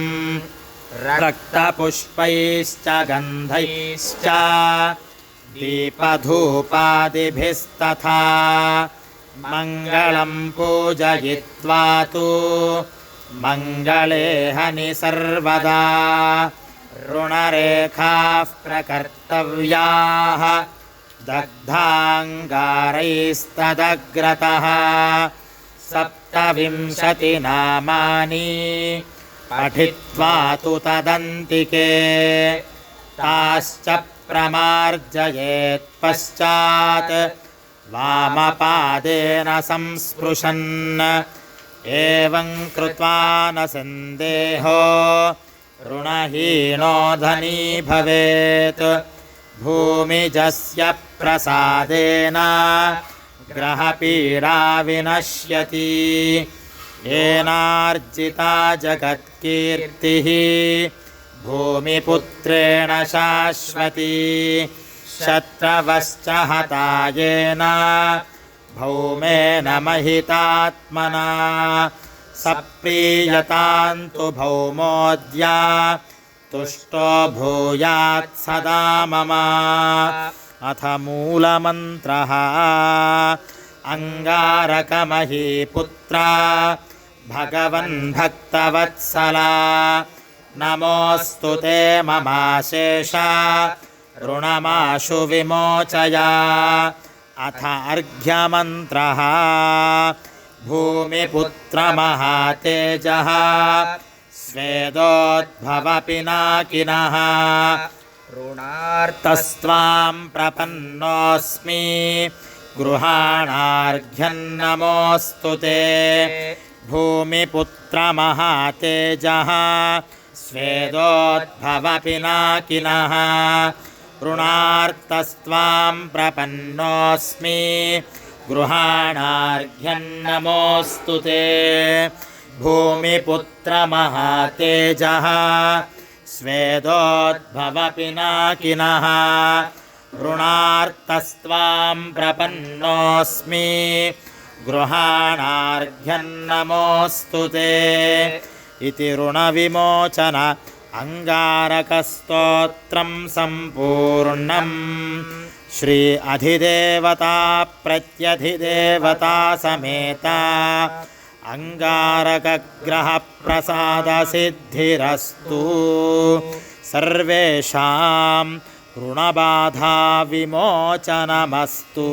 रक्तपुष्पैश्च गन्धैश्च दीपधूपादिभिस्तथा मङ्गलं पूजयित्वा तु मङ्गले हनि सर्वदा ऋणरेखाः प्रकर्तव्याः दग्धाङ्गारैस्तदग्रतः 27 नामानि पठित्वा तु तदन्तिके ताश्च प्रमार्जयेत् पश्चात् वामपादेन संस्पृशन् एवं कृत्वा न सन्देहो ऋणहीनो धनी भवेत् भूमिजस्य प्रसादेन ग्रहपीडा विनश्यति येनार्जिता जगत्कीर्तिः भूमिपुत्रेण शाश्वती शत्रवश्च हता येन भौमेन महितात्मना सप्रीयतान्तु भौमोऽद्य तुष्टो भूयात् सदा मम अथ मूलमन्त्रः अङ्गारकमहीपुत्र भगवन् भक्तवत्सला नमोऽस्तु ते ममाशेष ऋणमाशु विमोचय अथ अर्घ्यमन्त्रः भूमिपुत्रमहातेजः स्वेदोद्भवपिनाकिनः ऋणार्तस्त्वां प्रपन्नोऽस्मि गृहाणार्घ्यन्नमोऽस्तु ते भूमिपुत्रमहातेजः स्वेदोद्भवपिनाकिनः ऋणार्तस्त्वां प्रपन्नोऽस्मि गृहाणार्घ्यन्नमोऽस्तु ते भूमिपुत्रमहातेजः स्वेदोद्भवपिनाकिनः ऋणार्तस्त्वां प्रपन्नोऽस्मि गृहाणार्घ्यन्नमोऽस्तु ते इति ऋणविमोचन अङ्गारकस्तोत्रं सम्पूर्णम् श्री अधिदेवता प्रत्यधिदेवता समेता अङ्गारकग्रहप्रसादसिद्धिरस्तु सर्वेषां ऋणबाधा विमोचनमस्तु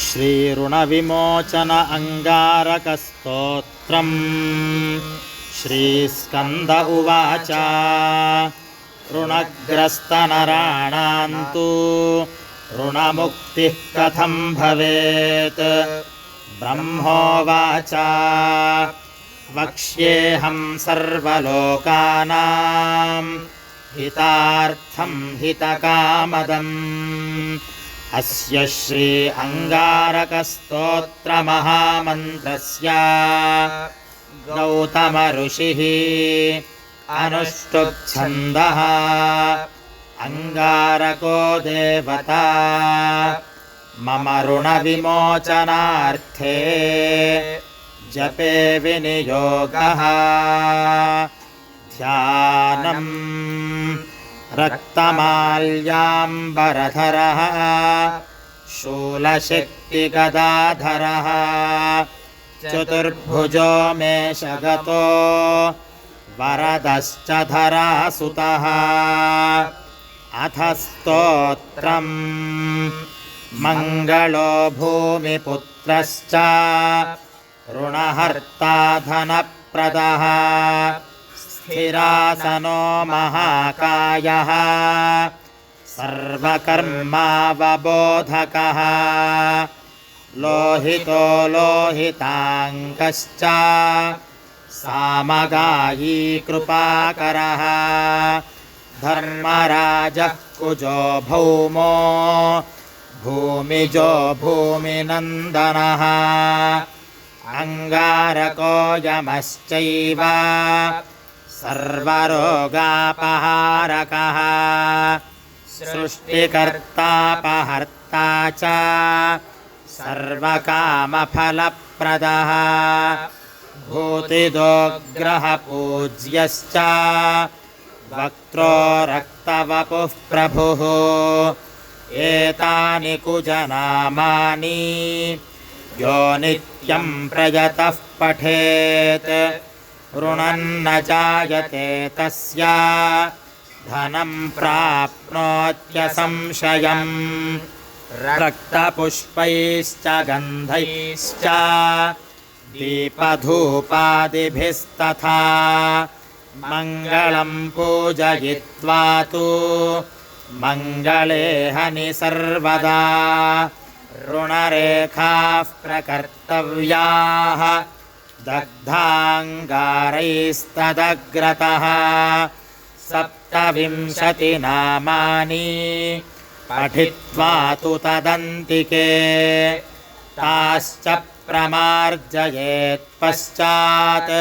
श्रीऋणविमोचन अङ्गारकस्तोत्रम् श्रीस्कन्द उवाच ऋणग्रस्तनराणां तु ऋणमुक्तिः कथं भवेत् ब्रह्मोवाच वक्ष्येऽहं सर्वलोकानां हितार्थं हितकामदम् अस्य श्री अङ्गारकस्तोत्रमहामन्त्रस्य गौतम ऋषिः अनुष्टुप्छन्दः अङ्गारको देवता मम ऋणविमोचनार्थे जपे विनियोगः ध्यानम् रक्तमाल्याम्बरधरः शूलशक्तिगदाधरः चतुर्भुजो मेषगतो वरदश्च धरासुतः अथ स्तोत्रम् मङ्गलो भूमिपुत्रश्च ऋणहर्ता धनप्रदः स्थिरासनो महाकायः सर्वकर्मावबोधकः लोहितो लोहिताङ्गश्च सामगायी कृपाकरः धर्मराजः कुजो भौमो भूमिजो भूमिनन्दनः अङ्गारको यमश्चैव सर्वरोगापहारकः सृष्टिकर्तापहर्ता च सर्वकामफलप्रदः भूतिदोग्रहपूज्यश्च वक्त्रो रक्तवपुः प्रभुः एतानि कुजनामानि यो नित्यं प्रयतः पठेत् ऋणन्न जायते तस्य धनं प्राप्नोत्यसंशयम् रक्तपुष्पैश्च गन्धैश्च दीपधूपादिभिस्तथा मङ्गलं पूजयित्वा तु मङ्गले हनि सर्वदा ऋणरेखाः प्रकर्तव्याः दग्धाङ्गारैस्तदग्रतः 27 नामानि पठित्वा तु तदन्तिके ताश्च प्रमार्जयेत् पश्चात्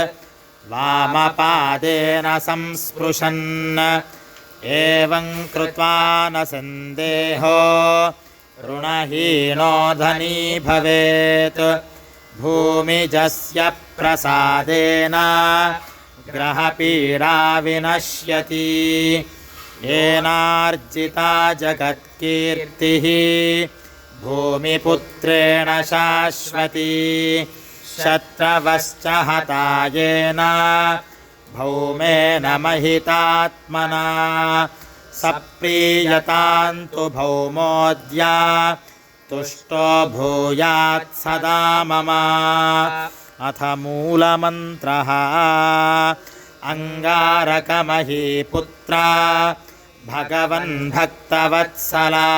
वामपादेन संस्पृशन् एवं कृत्वा न सन्देहो ऋणहीनो धनी भवेत् भूमिजस्य प्रसादेन ग्रहपीडा विनश्यति येनार्जिता जगत्कीर्तिः भूमिपुत्रेण शाश्वती शत्रवश्च हता येन भौमेन महितात्मना सप्रीयतान्तु भौमोऽद्य तुष्टो भूयात् सदा मम अथ मूलमन्त्रः अङ्गारकमहीपुत्र भगवन् भक्तवत्सला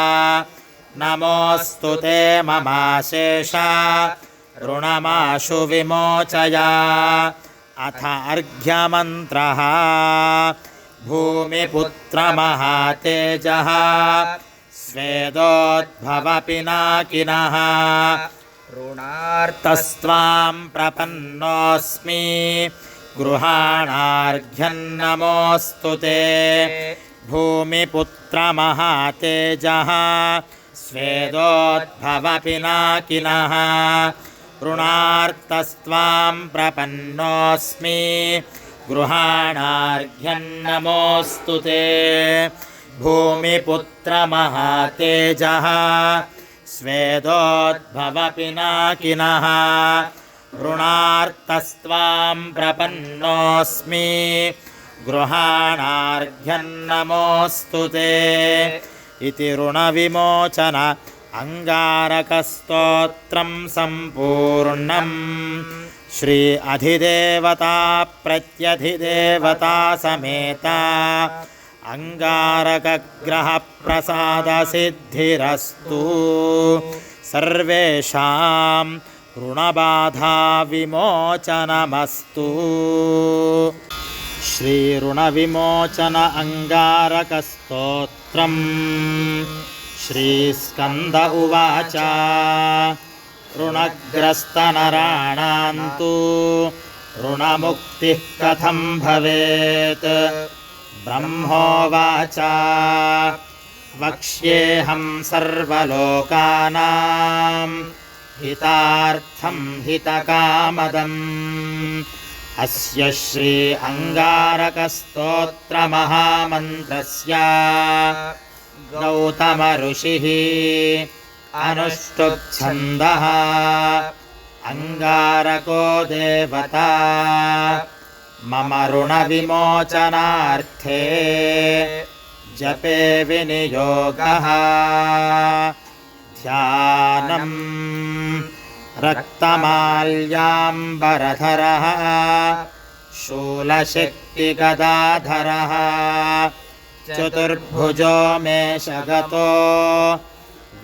नमोऽस्तु ते ममाशेष ऋणमाशु विमोचय अथ अर्घ्यमन्त्रः भूमिपुत्रमहातेजः स्वेदोद्भवपिनाकिनः ऋणार्तस्त्वां प्रपन्नोऽस्मि गृहाणार्घ्यन्नमोऽस्तु ते भूमिपुत्रमहातेजः स्वेदोद्भवपिनाकिनः ऋणार्तस्त्वां प्रपन्नोऽस्मि गृहाणार्घ्यन्नमोऽस्तु ते भूमिपुत्रमहातेजः स्वेदोद्भवपिनाकिनः ऋणार्तस्त्वां प्रपन्नोऽस्मि गृहाणार्घ्यन्नमोऽस्तु ते इति ऋणविमोचन अङ्गारकस्तोत्रं सम्पूर्णम् श्री अधिदेवता प्रत्यधिदेवता समेता अङ्गारकग्रहप्रसादसिद्धिरस्तु सर्वेषां ऋणबाधा विमोचनमस्तु श्रीऋणविमोचन अङ्गारकस्तोत्रम् श्रीस्कन्द उवाच ऋणग्रस्तनराणां तु ऋणमुक्तिः कथं भवेत् ब्रह्मोवाच वक्ष्येऽहं सर्वलोकानां हितार्थं हितकामदम् अस्य श्री अङ्गारकस्तोत्रमहामन्त्रस्य गौतम ऋषिः अनुष्टुप्छन्दः अङ्गारको देवता मम ऋणविमोचनार्थे जपे विनियोगः ध्यानम् रक्तमाल्याम्बरधरः शूलशक्तिगदाधरः चतुर्भुजो मेषगतो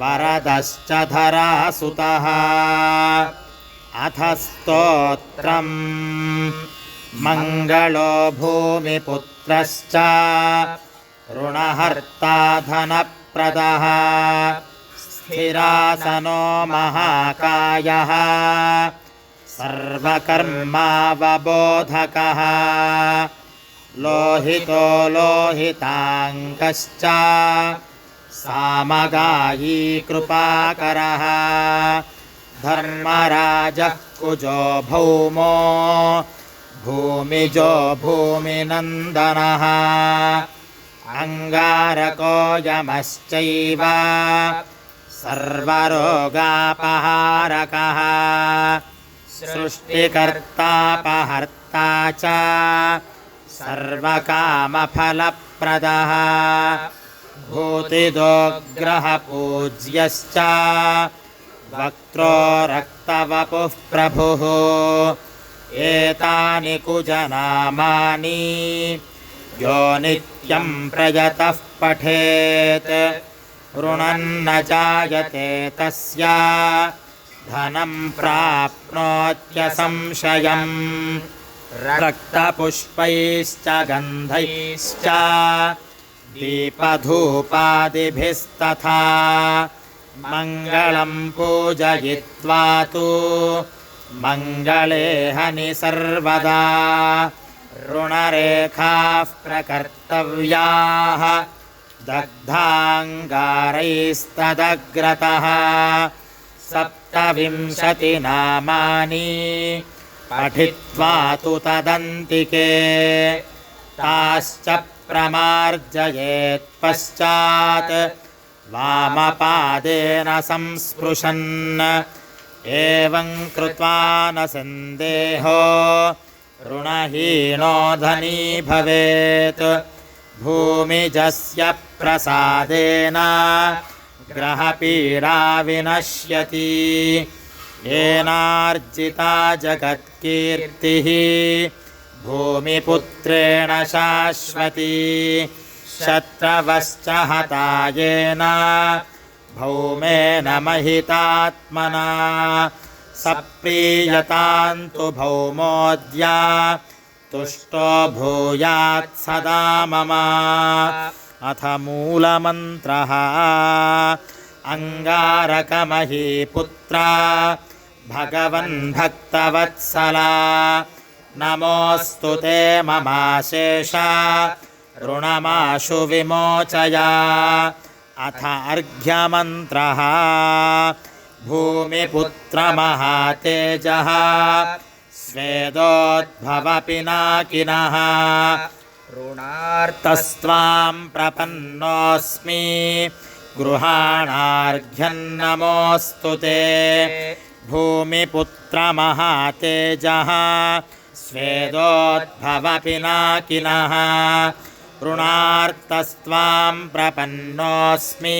वरदश्च धरासुतः अथ स्तोत्रम् मङ्गलो भूमिपुत्रश्च ऋणहर्ता धनप्रदः स्थिरासनो महाकायः सर्वकर्मावबोधकः लोहितो लोहिताङ्गश्च सामगायी कृपाकरः धर्मराजः कुजो भौमो भूमिजो भूमिनन्दनः अङ्गारको यमश्चैव सर्वरोगापहारकः सृष्टिकर्तापहर्ता च सर्वकामफलप्रदः भूतिदोग्रहपूज्यश्च वक्त्रो रक्तवपुः प्रभुः एतानि कुजनामानि यो नित्यं प्रयतः पठेत् ऋणन्न जायते तस्य धनं प्राप्नोत्यसंशयम् रक्तपुष्पैश्च गन्धैश्च दीपधूपादिभिस्तथा मङ्गलं पूजयित्वा तु मङ्गले हनि सर्वदा ऋणरेखाः प्रकर्तव्याः दग्धाङ्गारैस्तदग्रतः 27 नामानि पठित्वा तु तदन्तिके ताश्च प्रमार्जयेत् पश्चात् वामपादेन संस्पृशन् एवं कृत्वा न सन्देहो ऋणहीनो धनी भवेत् भूमिजस्य प्रसादेन ग्रहपीडा विनश्यति येनार्जिता जगत्कीर्तिः भूमिपुत्रेण शाश्वती शत्रवश्च हता येन भौमेन महितात्मना सप्रीयतान्तु भौमोऽद्य तुष्टो भूयात् सदा मम अथ मूलमन्त्रः अङ्गारकमहीपुत्र भगवन् भक्तवत्सला नमोऽस्तु ते ममाशेष ऋणमाशु विमोचय अथ अर्घ्यमन्त्रः भूमिपुत्रमहातेजः स्वेदोद्भवपिनाकिनः ऋणार्तस्त्वां प्रपन्नोऽस्मि गृहाणार्घ्यं नमोऽस्तु ते भूमिपुत्रमहातेजः स्वेदोद्भवपिनाकिनः ऋणार्तस्त्वां प्रपन्नोऽस्मि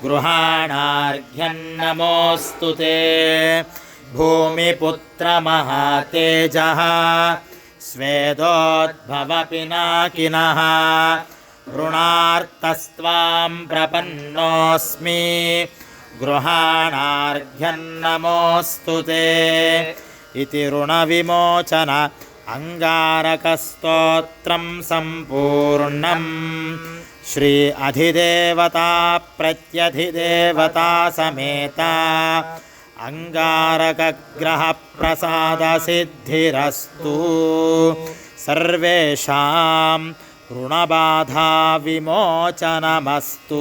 गृहाणार्घ्यं नमोऽस्तु ते भूमिपुत्रमहातेजः स्वेदोद्भवपिनाकिनः ऋणार्तस्त्वां प्रपन्नोऽस्मि गृहाणार्घ्यं नमोऽस्तु ते इति ऋणविमोचन अङ्गारकस्तोत्रं सम्पूर्णम् श्री अधिदेवता प्रत्यधिदेवता समेता अङ्गारकग्रहप्रसादसिद्धिरस्तु सर्वेषां ऋणबाधा विमोचनमस्तु।